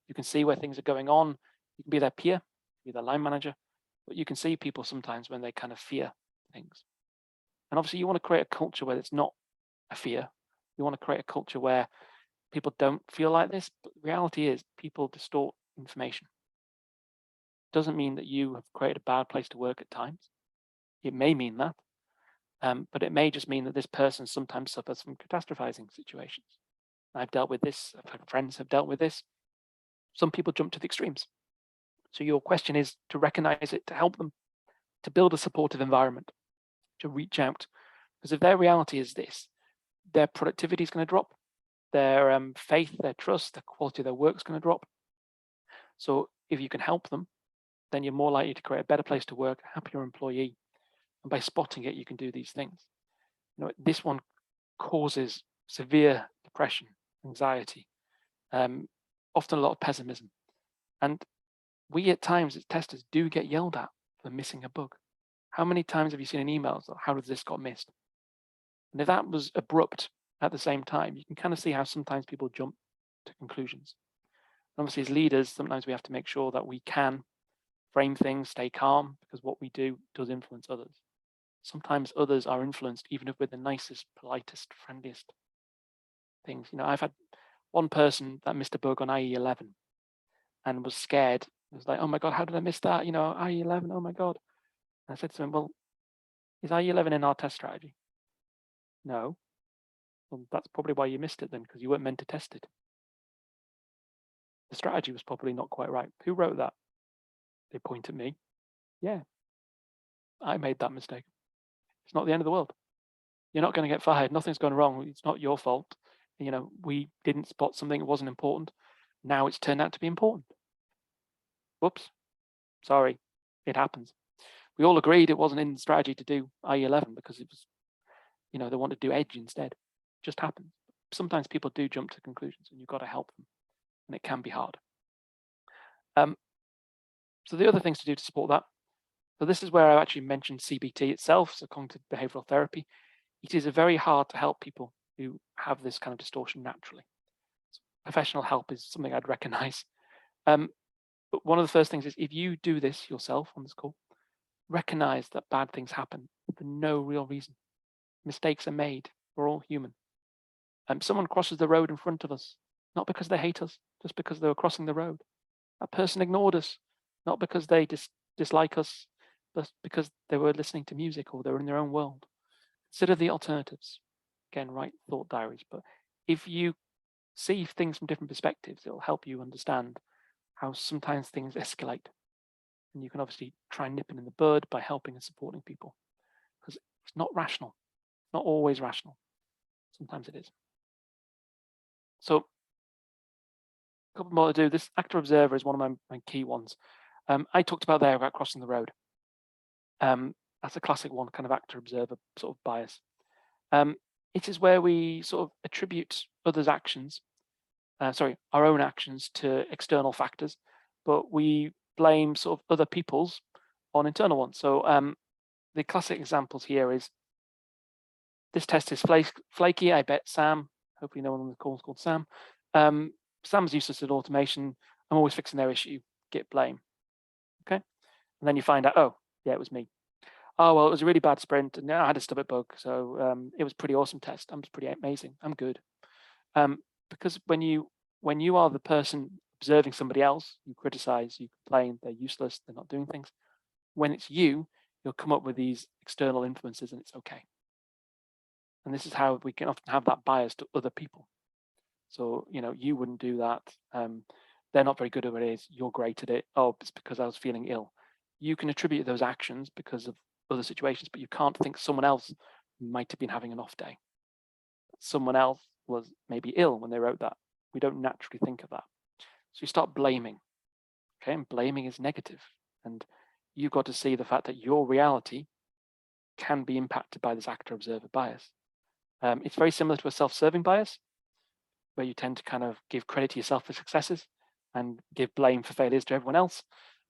You can see where things are going on. You can be their peer, be their line manager, but you can see people sometimes when they kind of fear things. And obviously you want to create a culture where it's not a fear. You want to create a culture where people don't feel like this, but the reality is people distort information. Doesn't mean that you have created a bad place to work at times. It may mean that, but it may just mean that this person sometimes suffers from catastrophizing situations. I've dealt with this, I've had friends have dealt with this. Some people jump to the extremes. So your question is to recognize it, to help them, to build a supportive environment, to reach out. Because if their reality is this, their productivity is going to drop, their faith, their trust, the quality of their work is going to drop. So if you can help them, then you're more likely to create a better place to work, a happier employee. And by spotting it, you can do these things. This one causes severe depression, anxiety, often a lot of pessimism. And we at times as testers do get yelled at for missing a bug. How many times have you seen an email, how does this got missed? And if that was abrupt at the same time, you can kind of see how sometimes people jump to conclusions. And obviously as leaders, sometimes we have to make sure that we can frame things, stay calm, because what we do does influence others. Sometimes others are influenced even if we're the nicest, politest, friendliest things. I've had one person that missed a bug on IE11 and was scared. It was like, oh my God, how did I miss that? IE11, oh my God. And I said to him, well, is IE11 in our test strategy? No. Well, that's probably why you missed it then, because you weren't meant to test it. The strategy was probably not quite right. Who wrote that? They point at me. Yeah, I made that mistake. It's not the end of the world. You're not going to get fired. Nothing's gone wrong. It's not your fault. We didn't spot something that wasn't important. Now it's turned out to be important. Whoops. Sorry. It happens. We all agreed it wasn't in the strategy to do IE11 because it was, they wanted to do edge instead. It just happens. Sometimes people do jump to conclusions and you've got to help them. And it can be hard. So the other things to do to support that. So this is where I actually mentioned CBT itself, so cognitive behavioral therapy. It is very hard to help people who have this kind of distortion naturally. So professional help is something I'd recognize. But one of the first things is if you do this yourself on this call, recognize that bad things happen for no real reason. Mistakes are made. We're all human. Someone crosses the road in front of us, not because they hate us, just because they were crossing the road. That person ignored us, not because they dislike us, but because they were listening to music or they were in their own world. Consider the alternatives. Again, write thought diaries. But if you see things from different perspectives, it'll help you understand how sometimes things escalate. And you can obviously try and nip it in the bud by helping and supporting people. Because it's not rational. It's not always rational. Sometimes it is. So a couple more to do. This actor observer is one of my key ones. I talked about there about crossing the road. That's a classic one, kind of actor observer sort of bias. It is where we sort of attribute others' actions, our own actions to external factors, but we blame sort of other people's on internal ones. So the classic examples here is this test is flaky. I bet Sam, hopefully no one on the call is called Sam. Sam's useless at automation. I'm always fixing their issue. Get blame. Okay. And then you find out, oh, yeah, it was me. Oh, well, it was a really bad sprint and I had a stubborn bug. So it was a pretty awesome test. I'm pretty amazing. I'm good. Because when you are the person observing somebody else, you criticize, you complain, they're useless, they're not doing things. When it's you, you'll come up with these external influences and it's okay. And this is how we can often have that bias to other people. So, you wouldn't do that. They're not very good at what it is. You're great at it. Oh, it's because I was feeling ill. You can attribute those actions because of other situations, but you can't think someone else might have been having an off day. Someone else was maybe ill when they wrote that. We don't naturally think of that. So you start blaming. Okay, and blaming is negative. And you've got to see the fact that your reality can be impacted by this actor-observer bias. It's very similar to a self-serving bias, where you tend to kind of give credit to yourself for successes and give blame for failures to everyone else.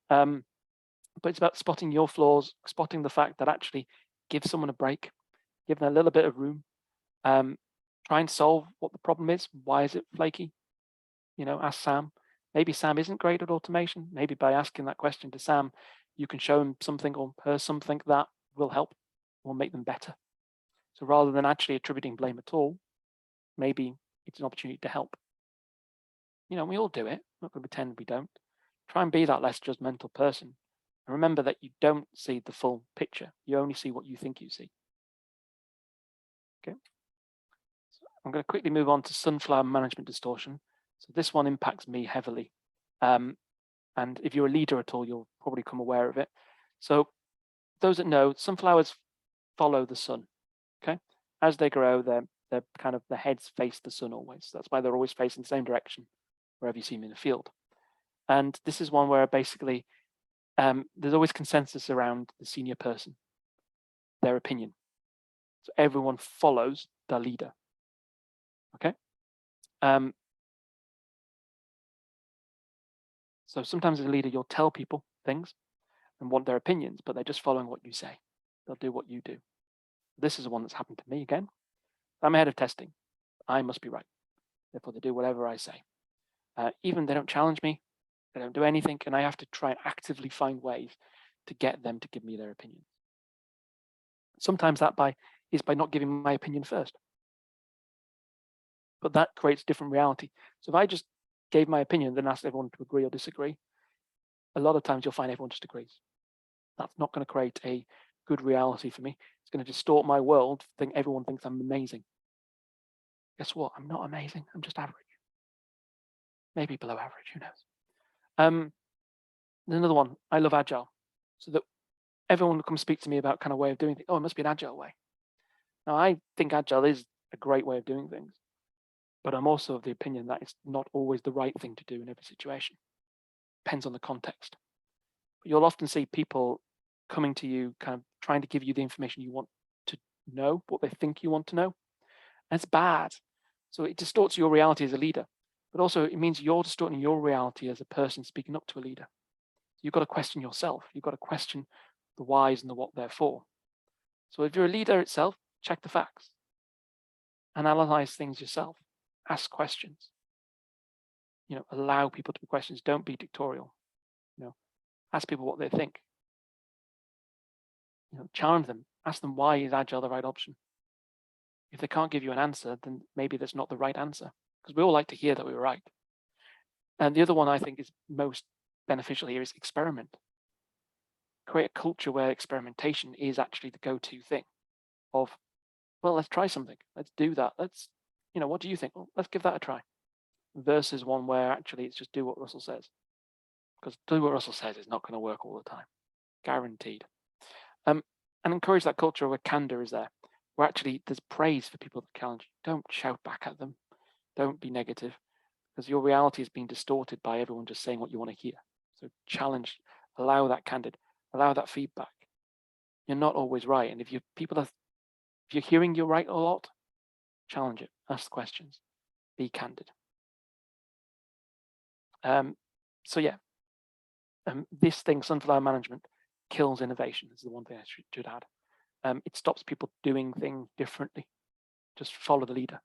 But it's about spotting your flaws, spotting the fact that actually give someone a break, give them a little bit of room, try and solve what the problem is. Why is it flaky? Ask Sam. Maybe Sam isn't great at automation. Maybe by asking that question to Sam, you can show him something or her something that will help or make them better. So rather than actually attributing blame at all, maybe it's an opportunity to help. We all do it. I'm not going to pretend we don't. Try and be that less judgmental person. And remember that you don't see the full picture. You only see what you think you see. Okay. So I'm going to quickly move on to sunflower management distortion. So this one impacts me heavily. And if you're a leader at all, you'll probably become aware of it. So those that know, sunflowers follow the sun. Okay. As they grow, they're kind of, the heads face the sun always. That's why they're always facing the same direction wherever you see them in a field. And this is one where basically there's always consensus around the senior person, their opinion. So everyone follows the leader. Okay. So sometimes as a leader, you'll tell people things and want their opinions, but they're just following what you say. They'll do what you do. This is the one that's happened to me again. I'm ahead of testing. I must be right. Therefore, they do whatever I say. Even they don't challenge me. They don't do anything. And I have to try and actively find ways to get them to give me their opinion. Sometimes that is by not giving my opinion first. But that creates different reality. So if I just gave my opinion, then asked everyone to agree or disagree, a lot of times you'll find everyone just agrees. That's not going to create a good reality for me. It's going to distort my world. Everyone thinks I'm amazing. Guess what? I'm not amazing. I'm just average. Maybe below average, who knows? There's another one. I love agile. So that everyone will come speak to me about kind of way of doing things. Oh, it must be an agile way. Now, I think agile is a great way of doing things, but I'm also of the opinion that it's not always the right thing to do in every situation. Depends on the context. But you'll often see people coming to you, kind of trying to give you the information you want to know, what they think you want to know. And it's bad. So it distorts your reality as a leader, but also it means you're distorting your reality as a person speaking up to a leader. You've got to question yourself. You've got to question the whys and the what they're for. So if you're a leader itself, check the facts. Analyze things yourself. Ask questions. Allow people to be questions. Don't be dictatorial. Ask people what they think. Challenge them. Ask them, why is agile the right option? If they can't give you an answer, then maybe that's not the right answer, because we all like to hear that we were right. And the other one I think is most beneficial here is experiment. Create a culture where experimentation is actually the go-to thing of, well, let's try something. Let's do that. What do you think? Well, let's give that a try. Versus one where actually it's just do what Russell says. Because do what Russell says is not going to work all the time. Guaranteed. And encourage that culture where candor is there, where actually there's praise for people that challenge you. Don't shout back at them. Don't be negative, because your reality is being distorted by everyone just saying what you want to hear. So challenge, allow that candid, allow that feedback. You're not always right. And if you're hearing you're right a lot, challenge it, ask questions, be candid. This thing, sunflower management, kills innovation. This is the one thing I should add. It stops people doing things differently. Just follow the leader,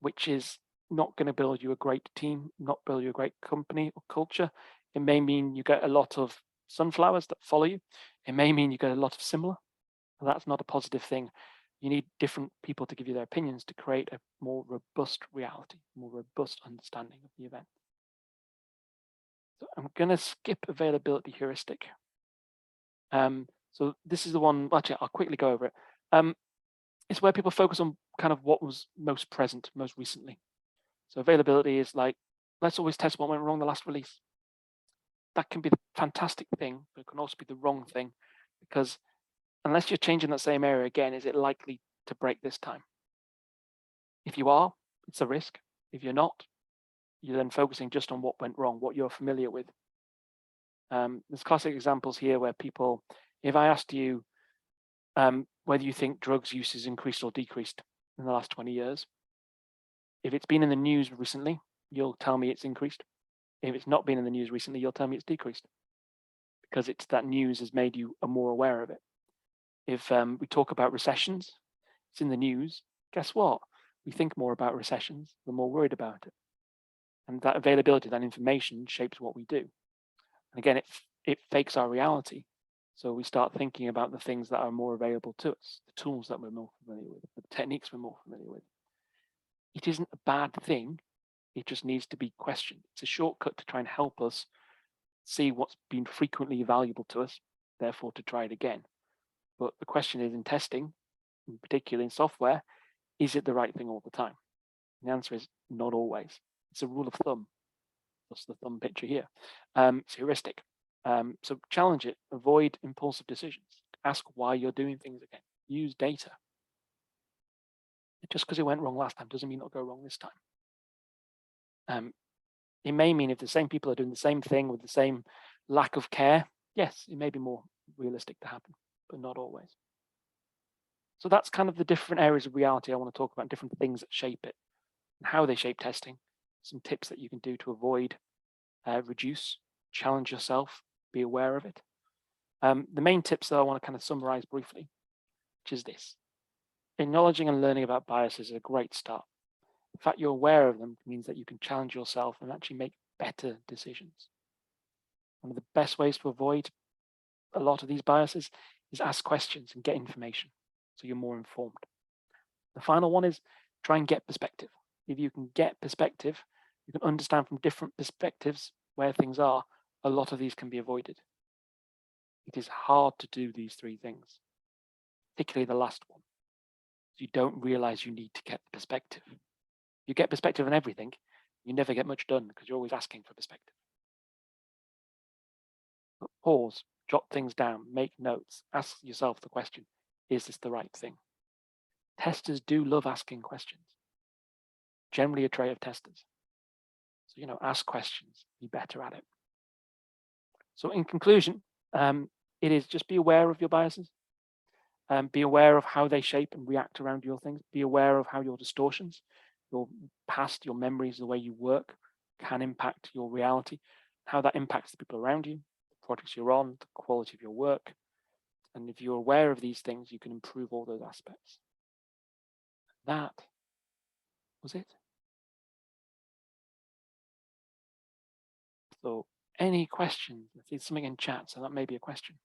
which is not going to build you a great team, not build you a great company or culture. It may mean you get a lot of sunflowers that follow you. It may mean you get a lot of similar. That's not a positive thing. You need different people to give you their opinions to create a more robust reality, more robust understanding of the event. So I'm going to skip availability heuristic. So this is the one, actually, I'll quickly go over it. It's where people focus on kind of what was most present, most recently. So availability is like, let's always test what went wrong the last release. That can be the fantastic thing, but it can also be the wrong thing, because unless you're changing that same area again, is it likely to break this time? If you are, it's a risk. If you're not, you're then focusing just on what went wrong, what you're familiar with. There's classic examples here where people, if I asked you whether you think drugs use has increased or decreased in the last 20 years, if it's been in the news recently, you'll tell me it's increased. If it's not been in the news recently, you'll tell me it's decreased, because it's that news has made you more aware of it. If we talk about recessions, it's in the news, guess what? We think more about recessions, we're more worried about it. And that availability, that information shapes what we do. And again, it fakes our reality. So we start thinking about the things that are more available to us, the tools that we're more familiar with, the techniques we're more familiar with. It isn't a bad thing. It just needs to be questioned. It's a shortcut to try and help us see what's been frequently valuable to us, therefore to try it again. But the question is, in testing, in particular in software, is it the right thing all the time? And the answer is not always. It's a rule of thumb. That's the thumb picture here. It's heuristic. So challenge it, avoid impulsive decisions. Ask why you're doing things again. Use data. Just because it went wrong last time doesn't mean it'll go wrong this time. It may mean if the same people are doing the same thing with the same lack of care, yes, it may be more realistic to happen, but not always. So that's kind of the different areas of reality I want to talk about, different things that shape it and how they shape testing. Some tips that you can do to avoid, reduce, challenge yourself, be aware of it. The main tips that I want to kind of summarize briefly, which is this. Acknowledging and learning about biases is a great start. The fact you're aware of them means that you can challenge yourself and actually make better decisions. One of the best ways to avoid a lot of these biases is ask questions and get information so you're more informed. The final one is try and get perspective. If you can get perspective, you can understand from different perspectives where things are, a lot of these can be avoided. It is hard to do these three things, particularly the last one. You don't realize you need to get the perspective. You get perspective on everything, you never get much done because you're always asking for perspective. But pause, jot things down, make notes, ask yourself the question, is this the right thing? Testers do love asking questions. Generally a trait of testers. So, ask questions, be better at it. So in conclusion, it is just be aware of your biases. Be aware of how they shape and react around your things. Be aware of how your distortions, your past, your memories, the way you work can impact your reality, how that impacts the people around you, the projects you're on, the quality of your work. And if you're aware of these things, you can improve all those aspects. That was it. So any questions? I see something in chat, so that may be a question.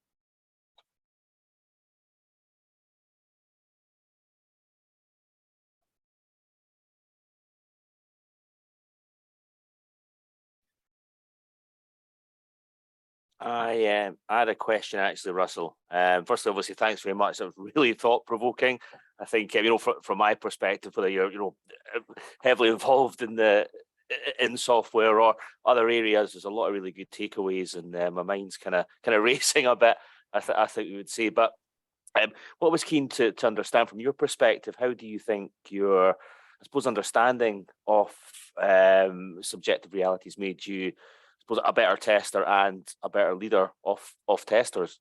I had a question actually, Russell. First, obviously, thanks very much. It was really thought-provoking. I think from my perspective, whether you're heavily involved in software or other areas, there's a lot of really good takeaways, and my mind's kind of racing a bit. I think we would say, but what I was keen to understand from your perspective, how do you think your, I suppose, understanding of subjective realities made you, I suppose, a better tester and a better leader of testers?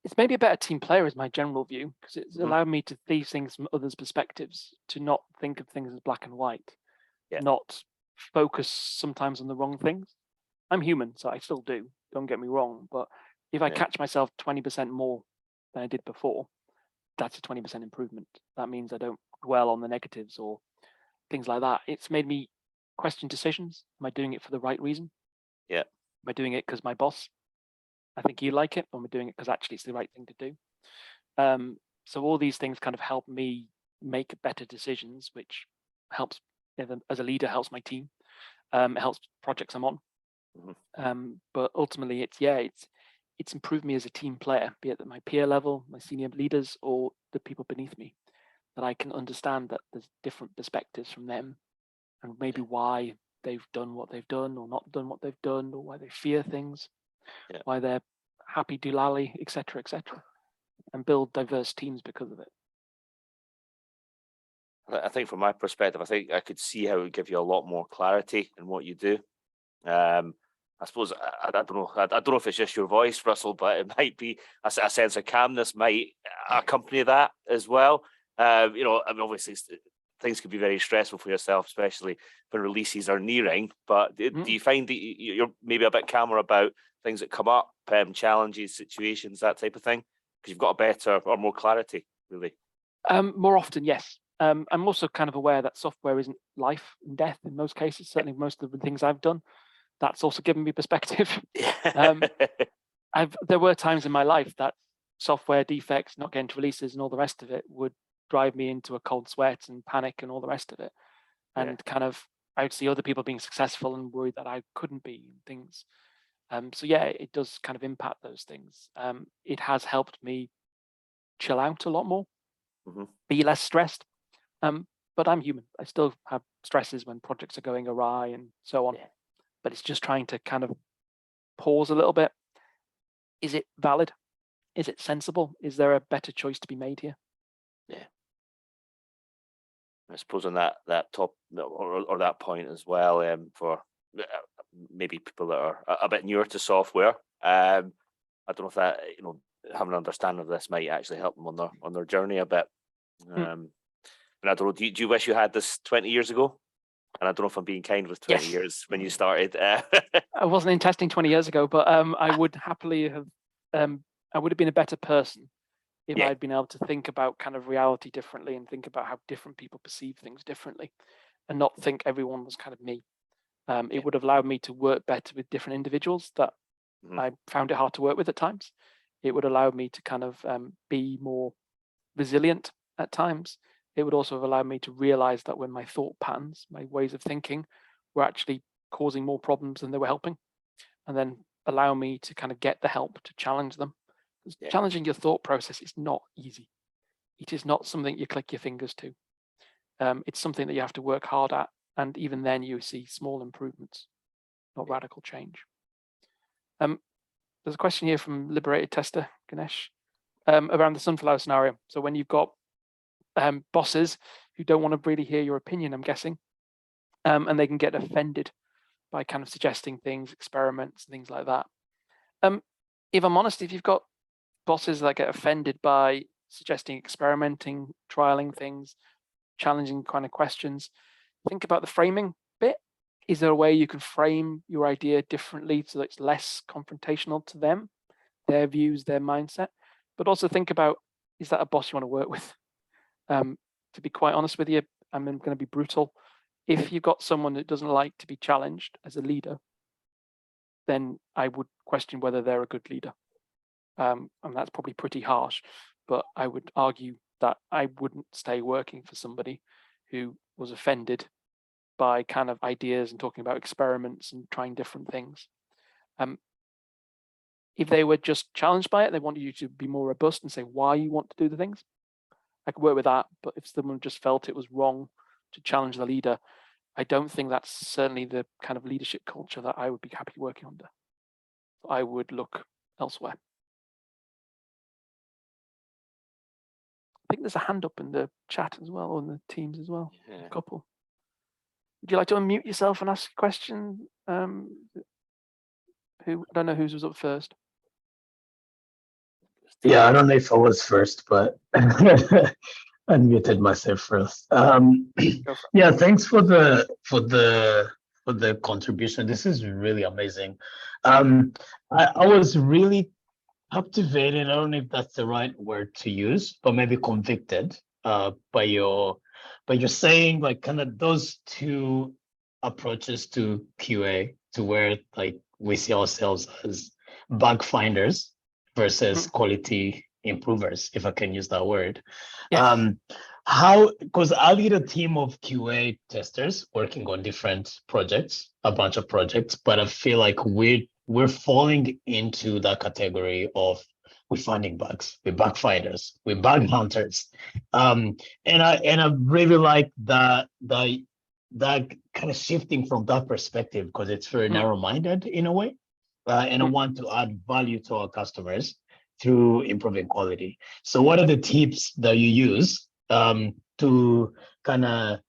It's maybe a better team player is my general view, because it's allowed me to see things from others' perspectives, to not think of things as black and white, not focus sometimes on the wrong things. I'm human, so I still do, don't get me wrong, but if I catch myself 20% more than I did before, that's a 20% improvement. That means I don't dwell on the negatives or things like that. It's made me question decisions. Am I doing it for the right reason? Yeah. Am I doing it because my boss, I think you like it, or am I doing it because actually it's the right thing to do? So all these things kind of help me make better decisions, which helps, as a leader, helps my team. It helps projects I'm on. But ultimately, it's improved me as a team player, be it at my peer level, my senior leaders, or the people beneath me, that I can understand that there's different perspectives from them, and maybe why they've done what they've done or not done what they've done, or why they fear things, why they're happy-do-lally, etc., and build diverse teams because of it. I think from my perspective, I think I could see how it would give you a lot more clarity in what you do. I suppose I don't know. I don't know if it's just your voice, Russell, but it might be a sense of calmness might accompany that as well. I mean, obviously things could be very stressful for yourself, especially when releases are nearing. But do you find that you're maybe a bit calmer about things that come up, challenges, situations, that type of thing, because you've got a better or more clarity, really? More often, yes. I'm also kind of aware that software isn't life and death in most cases. Certainly, most of the things I've done. That's also given me perspective. There were times in my life that software defects, not getting to releases and all the rest of it would drive me into a cold sweat and panic and all the rest of it. And kind of, I would see other people being successful and worried that I couldn't be, and things. So yeah, it does kind of impact those things. It has helped me chill out a lot more, be less stressed. But I'm human. I still have stresses when projects are going awry and so on. But it's just trying to kind of pause a little bit. Is it valid? Is it sensible? Is there a better choice to be made here? Yeah. I suppose on that top or that point as well, for maybe people that are a bit newer to software, I don't know if that, having an understanding of this might actually help them on their journey a bit. And I don't know, do you wish you had this 20 years ago? And I don't know if I'm being kind with 20 years when you started. I wasn't in testing 20 years ago, but I would happily have, I would have been a better person if I'd been able to think about kind of reality differently and think about how different people perceive things differently and not think everyone was kind of me. It would have allowed me to work better with different individuals that I found it hard to work with at times. It would allow me to kind of be more resilient at times. It would also have allowed me to realize that when my thought patterns, my ways of thinking were actually causing more problems than they were helping, and then allow me to kind of get the help to challenge them. Because challenging your thought process is not easy. It is not something you click your fingers to. It's something that you have to work hard at. And even then you see small improvements, not radical change. There's a question here from Liberated Tester, Ganesh, around the sunflower scenario. So when you've got bosses who don't want to really hear your opinion, I'm guessing, and they can get offended by kind of suggesting things, experiments, and things like that. If I'm honest, if you've got bosses that get offended by suggesting experimenting, trialing things, challenging kind of questions, think about the framing bit. is there a way you can frame your idea differently so that it's less confrontational to them, their views, their mindset? But also think about, is that a boss you want to work with? To be quite honest with you, I'm going to be brutal. If you've got someone that doesn't like to be challenged as a leader, then I would question whether they're a good leader. And that's probably pretty harsh, but I would argue that I wouldn't stay working for somebody who was offended by kind of ideas and talking about experiments and trying different things. If they were just challenged by it, they wanted you to be more robust and say why you want to do the things, I could work with that. But if someone just felt it was wrong to challenge the leader, I don't think that's certainly the kind of leadership culture that I would be happy working under. I would look elsewhere. I think there's a hand up in the chat as well, or in the Teams as well. Yeah. A couple. Would you like to unmute yourself and ask a question? Who, I don't know whose was up first. Yeah, I don't know if I was first, but unmuted myself first. Yeah, thanks for the contribution. This is really amazing. I was really captivated. I don't know if that's the right word to use, but maybe convicted by your saying like kind of those two approaches to QA, to where like we see ourselves as bug finders versus quality improvers, if I can use that word. Yes. Because I lead a team of QA testers working on different projects, a bunch of projects, but I feel like we're falling into that category of we're finding bugs, we're bug finders, we're bug hunters. And I really like that kind of shifting from that perspective, because it's very narrow-minded in a way. And I want to add value to our customers through improving quality. So what are the tips that you use to kind of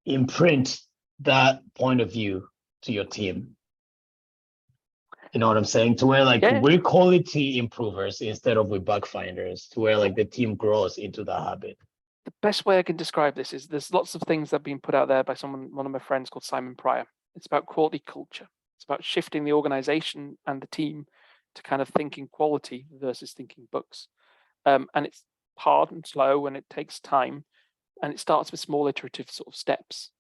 imprint that point of view to your team? You know what I'm saying? To where like we're quality improvers instead of we're bug finders, to where like the team grows into the habit. The best way I can describe this is there's lots of things that have been put out there by one of my friends called Simon Pryor. It's about quality culture. It's about shifting the organization and the team to kind of thinking quality versus thinking bugs. And it's hard and slow and it takes time, and it starts with small iterative sort of steps.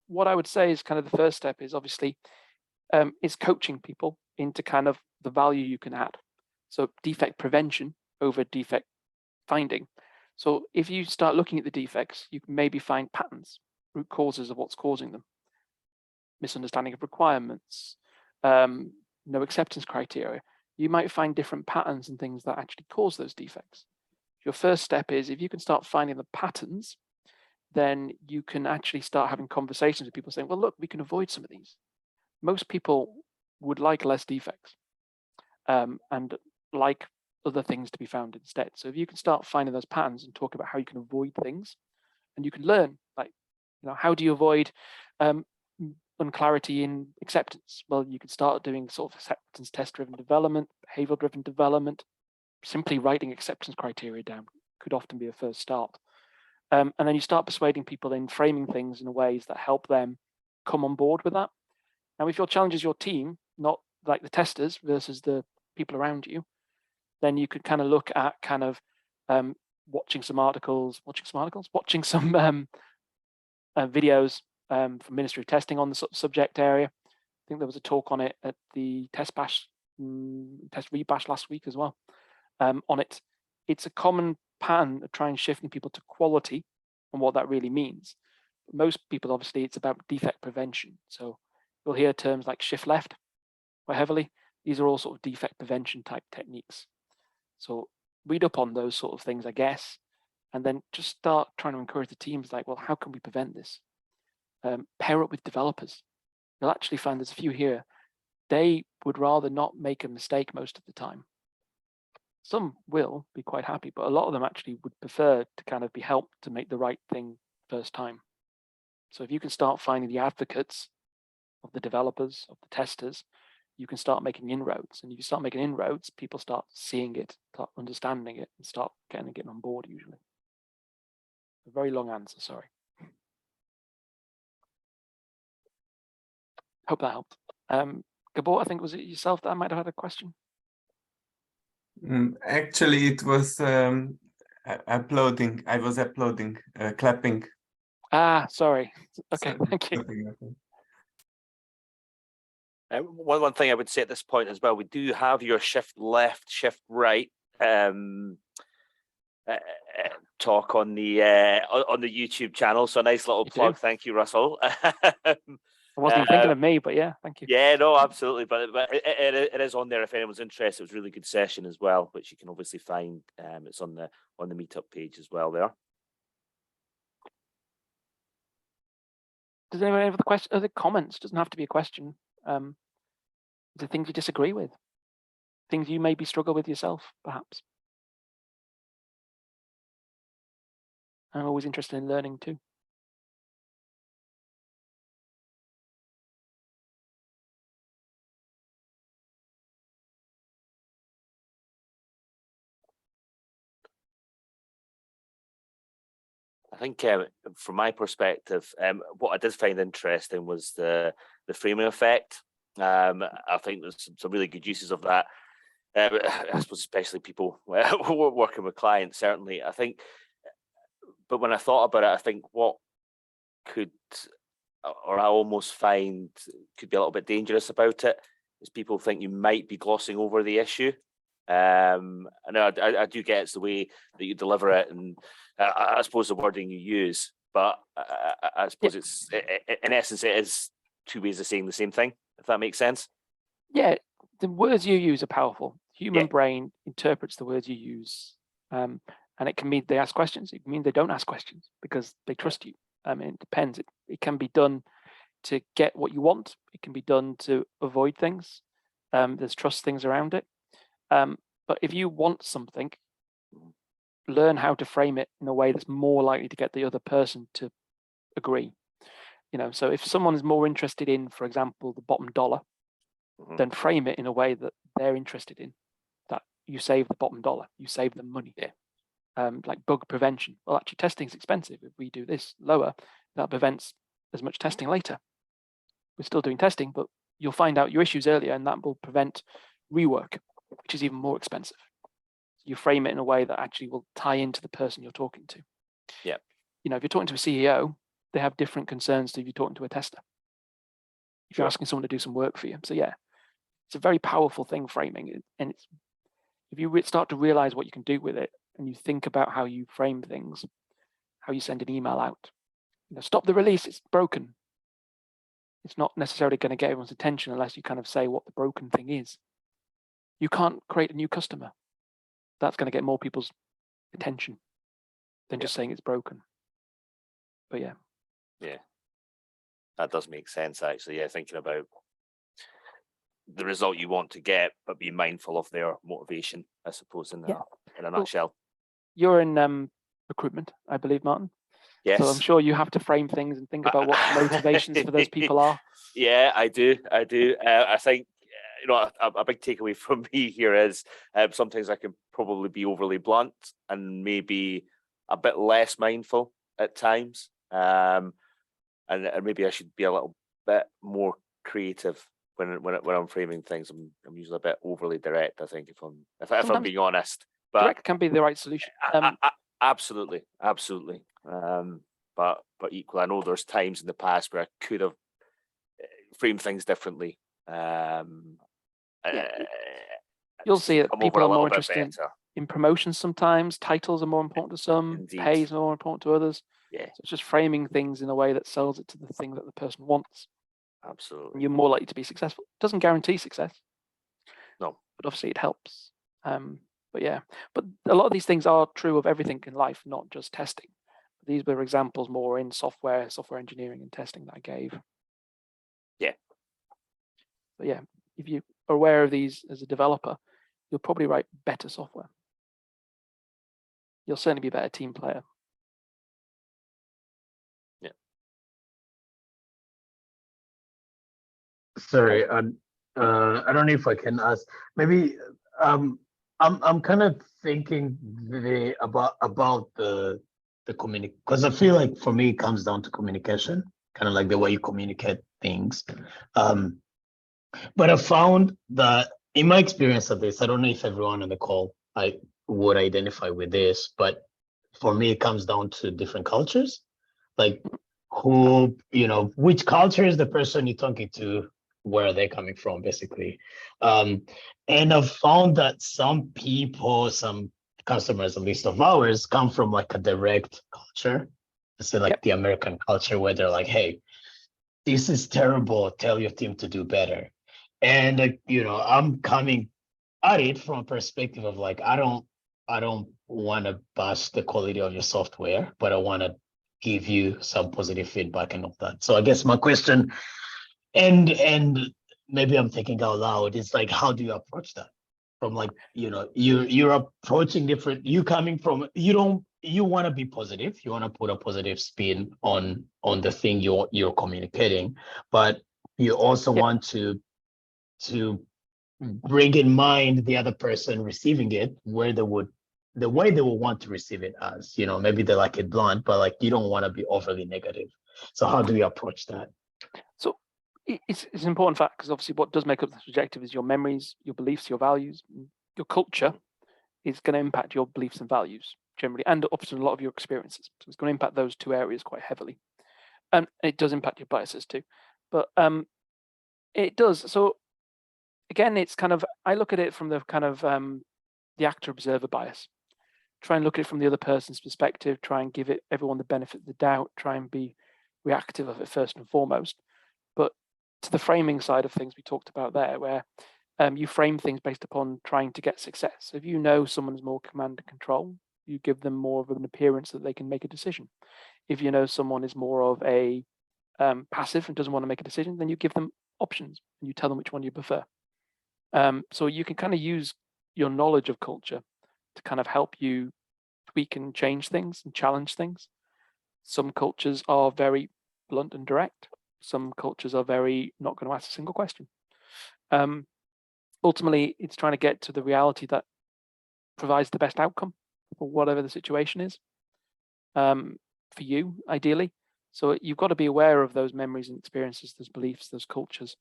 What I would say is kind of the first step is obviously is coaching people into kind of the value you can add. So defect prevention over defect finding. So if you start looking at the defects, you can maybe find patterns, root causes of what's causing them, misunderstanding of requirements, no acceptance criteria. You might find different patterns and things that actually cause those defects. Your first step is, if you can start finding the patterns, then you can actually start having conversations with people saying, well, look, we can avoid some of these. Most people would like less defects and like other things to be found instead. So if you can start finding those patterns and talk about how you can avoid things, and you can learn, like, you know, how do you avoid unclarity in acceptance? Well, you can start doing sort of acceptance test-driven development, behavioral-driven development. Simply writing acceptance criteria down could often be a first start. And then you start persuading people in framing things in ways that help them come on board with that. Now, if your challenge is your team, not like the testers versus the people around you, then you could kind of look at kind of watching some videos from Ministry of Testing on the subject area. I think there was a talk on it at the Test Read Bash last week as well on it. It's a common pattern of trying shifting people to quality and what that really means. Most people, obviously, it's about defect prevention. So you'll hear terms like shift left quite heavily. These are all sort of defect prevention type techniques. So read up on those sort of things, I guess, and then just start trying to encourage the teams like, well, how can we prevent this? Pair up with developers. You'll actually find there's a few here. They would rather not make a mistake most of the time. Some will be quite happy, but a lot of them actually would prefer to kind of be helped to make the right thing first time. So if you can start finding the advocates of the developers, of the testers, you can start making inroads. And if you start making inroads, people start seeing it, start understanding it, and start getting on board usually. A very long answer, sorry. Hope that helped. Gabor, I think was it yourself that I might have had a question? Actually, it was uploading. I was uploading, clapping. Ah, sorry. Okay, So, thank you. One thing I would say at this point as well, we do have your shift left, shift right talk on the YouTube channel. So a nice little plug. Thank you, Russell. I wasn't even thinking of me, but yeah, thank you. Yeah, no, absolutely. But it is on there if anyone's interested. It was a really good session as well, which you can obviously find. It's on the meetup page as well there. Does anyone have the question? Other comments? Doesn't have to be a question. Is there things you disagree with? Things you maybe struggle with yourself, perhaps? I'm always interested in learning too. I think from my perspective, what I did find interesting was the framing effect. I think there's some really good uses of that. I suppose especially people who are working with clients, certainly. I think, but when I thought about it, I think what could, or I almost find could be a little bit dangerous about it, is people think you might be glossing over the issue. I know I do get it's the way that you deliver it, and I suppose the wording you use, but I suppose it's in essence it is two ways of saying the same thing, if that makes sense. Yeah, the words you use are powerful. Human brain interprets the words you use, and it can mean they ask questions. It can mean they don't ask questions because they trust you. It depends. It can be done to get what you want. It can be done to avoid things. There's trust things around it. But if you want something, learn how to frame it in a way that's more likely to get the other person to agree. So if someone is more interested in, for example, the bottom dollar, then frame it in a way that they're interested in, that you save the bottom dollar, you save them money. Like bug prevention. Well, actually, testing is expensive. If we do this lower, that prevents as much testing later. We're still doing testing, but you'll find out your issues earlier, and that will prevent rework, which is even more expensive. You frame it in a way that actually will tie into the person you're talking to. Yeah. If you're talking to a CEO, they have different concerns to if you're talking to a tester. If you're asking someone to do some work for you. So yeah, it's a very powerful thing, framing. And if you start to realize what you can do with it, and you think about how you frame things, how you send an email out, stop the release, it's broken. It's not necessarily going to get everyone's attention unless you kind of say what the broken thing is. You can't create a new customer. That's going to get more people's attention than just saying it's broken. But yeah. Yeah, that does make sense, actually. Yeah, thinking about the result you want to get, but be mindful of their motivation, I suppose, in a nutshell. You're in recruitment, I believe, Martin. Yes. So I'm sure you have to frame things and think about what motivations for those people are. Yeah, I do. I think, a big takeaway from me here is sometimes I can probably be overly blunt and maybe a bit less mindful at times. And maybe I should be a little bit more creative when I'm framing things. I'm usually a bit overly direct, I think, if I'm being honest. But direct can be the right solution. Absolutely. But equally, I know there's times in the past where I could have framed things differently. You'll see that people are more interested in promotions sometimes. Titles are more important to some. Indeed. Pay is more important to others. Yeah. So it's just framing things in a way that sells it to the thing that the person wants. Absolutely. And you're more likely to be successful. It doesn't guarantee success. No. But obviously it helps. But yeah, but a lot of these things are true of everything in life, not just testing. These were examples more in software engineering and testing that I gave. Yeah. But yeah, if you are aware of these as a developer, you'll probably write better software. You'll certainly be a better team player. Yeah. Sorry, I don't know if I can ask. Maybe I'm kind of thinking about the communication, because I feel like for me it comes down to communication, kind of like the way you communicate things. But I found that in my experience of this, I don't know if everyone on the call I would identify with this, but for me, it comes down to different cultures, like who, which culture is the person you're talking to, where are they coming from, basically. And I've found that some people, some customers, at least of ours, come from like a direct culture, let's say like the American culture, where they're like, hey, this is terrible, tell your team to do better. And I'm coming at it from a perspective of like, I don't want to bash the quality of your software, but I want to give you some positive feedback and all that. So I guess my question, and maybe I'm thinking out loud, is like, how do you approach that? From like, you're approaching different, you want to be positive, you want to put a positive spin on the thing you're communicating, but you also want to bring in mind the other person receiving it, the way they will want to receive it as, maybe they like it blunt, but like you don't want to be overly negative. So how do we approach that? So it's an important fact, because obviously what does make up the subjective is your memories, your beliefs, your values. Your culture is going to impact your beliefs and values generally, and often a lot of your experiences. So it's going to impact those two areas quite heavily. And it does impact your biases too. But it does. So again, it's kind of, I look at it from the kind of the actor-observer bias. Try and look at it from the other person's perspective, try and give everyone the benefit of the doubt, try and be reactive of it first and foremost. But to the framing side of things we talked about there, where you frame things based upon trying to get success. So if you know someone's more command and control, you give them more of an appearance that they can make a decision. If you know someone is more of a passive and doesn't want to make a decision, then you give them options and you tell them which one you prefer. So you can kind of use your knowledge of culture to kind of help you tweak and change things and challenge things. Some cultures are very blunt and direct. Some cultures are very not going to ask a single question. Ultimately, it's trying to get to the reality that provides the best outcome for whatever the situation is for you, ideally. So you've got to be aware of those memories and experiences, those beliefs, those cultures.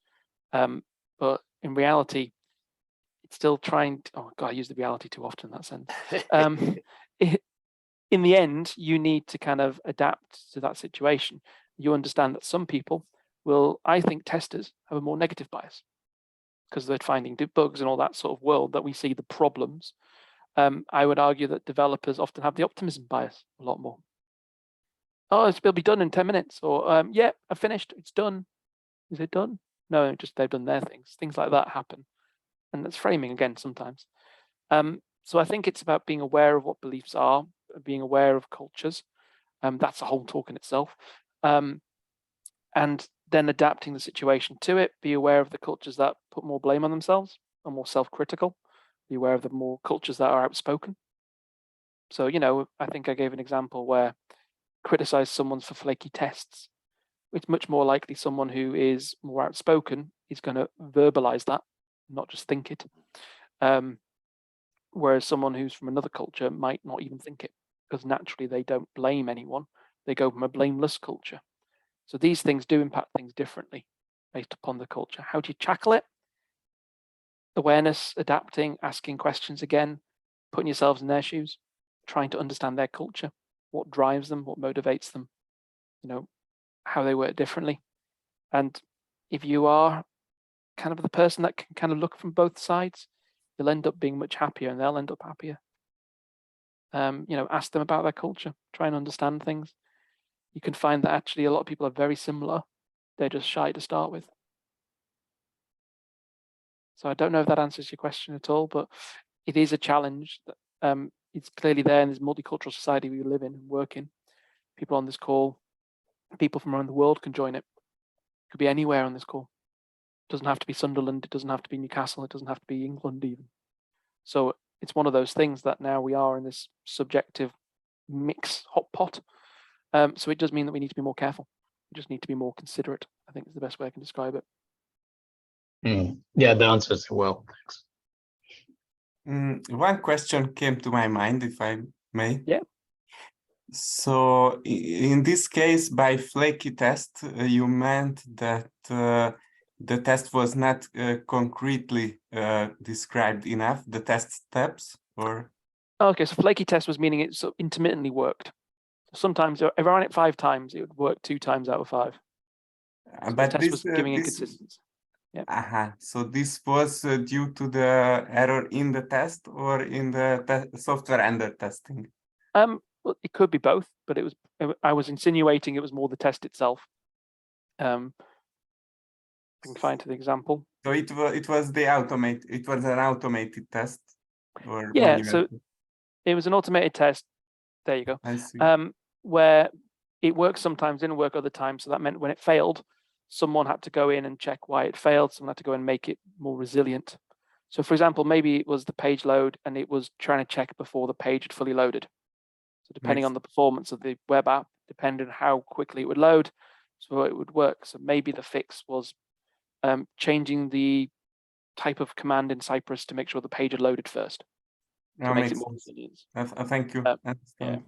But in reality, it's still trying to, oh God, I use the reality too often in that sense. In the end, you need to kind of adapt to that situation. You understand that some people will, I think testers have a more negative bias because they're finding bugs and all that sort of world that we see the problems. I would argue that developers often have the optimism bias a lot more. Oh, it'll be done in 10 minutes. Or, yeah, I've finished. It's done. Is it done? No, just they've done their things. Things like that happen. And that's framing again sometimes. So I think it's about being aware of what beliefs are, being aware of cultures. That's a whole talk in itself. And then adapting the situation to it, be aware of the cultures that put more blame on themselves, are more self-critical, be aware of the more cultures that are outspoken. So, I think I gave an example where criticize someone for flaky tests. It's much more likely someone who is more outspoken is going to verbalize that, not just think it. Whereas someone who's from another culture might not even think it, because naturally they don't blame anyone. They go from a blameless culture. So these things do impact things differently based upon the culture. How do you tackle it? Awareness, adapting, asking questions again, putting yourselves in their shoes, trying to understand their culture, what drives them, what motivates them, how they work differently. And if you are kind of the person that can kind of look from both sides, you'll end up being much happier and they'll end up happier. Ask them about their culture, try and understand things. You can find that actually a lot of people are very similar. They're just shy to start with. So I don't know if that answers your question at all, but it is a challenge. It's clearly there in this multicultural society we live in and work in. People on this call, people from around the world can join it. It could be anywhere on this call. It doesn't have to be Sunderland. It doesn't have to be Newcastle. It doesn't have to be England even. So it's one of those things that now we are in this subjective mix hot pot. So it does mean that we need to be more careful. We just need to be more considerate, I think is the best way I can describe it. Yeah, the answers are well. Thanks. One question came to my mind, if I may. Yeah. So in this case, by flaky test, you meant that the test was not concretely described enough, the test steps, or? Okay, so flaky test was meaning it sort of intermittently worked. Sometimes if I ran it 5 times, it would work 2 times out of 5. So the But test this was giving inconsistency. So this was due to the error in the test or in the software under testing? Well, it could be both, but I was insinuating it was more the test itself. I can find to the example. So it was an automated test, or Yeah, manual so test? it was an automated test. There you go. I see. Where it worked sometimes, didn't work other times. So that meant when it failed, someone had to go in and check why it failed. Someone had to go and make it more resilient. So for example, maybe it was the page load and it was trying to check before the page had fully loaded. So depending on the performance of the web app, depending on how quickly it would load, so it would work. So maybe the fix was changing the type of command in Cypress to make sure the page had loaded first. So it makes it more resilient. Thank you. Yeah.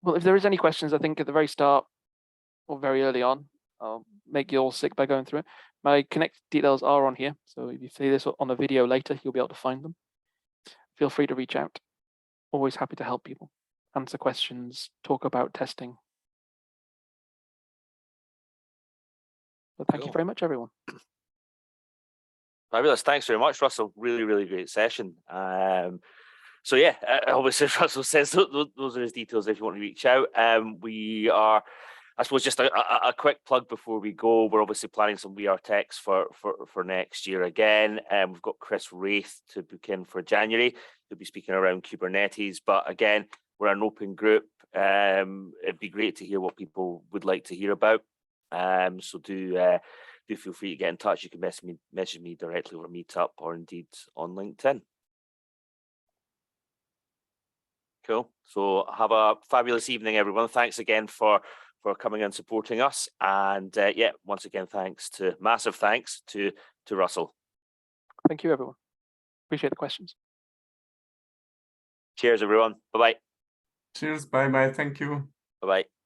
Well, if there is any questions, I think at the very start or very early on, I'll make you all sick by going through it. My connect details are on here. So if you see this on the video later, you'll be able to find them. Feel free to reach out. Always happy to help people, answer questions, talk about testing. But thank you very much, everyone. Fabulous. Thanks very much, Russell. Really, really great session. So yeah, obviously, as Russell says, those are his details if you want to reach out. We are, I suppose, just a quick plug before we go. We're obviously planning some We Are Techs for next year again. We've got Chris Wraith to book in for January. He'll be speaking around Kubernetes. But again, we're an open group. It'd be great to hear what people would like to hear about. So do feel free to get in touch. You can message me directly over Meetup or indeed on LinkedIn. Cool. So have a fabulous evening, everyone. Thanks again for coming and supporting us. And yeah, once again, massive thanks to Russell. Thank you, everyone. Appreciate the questions. Cheers, everyone. Bye-bye. Cheers. Bye-bye. Thank you. Bye-bye.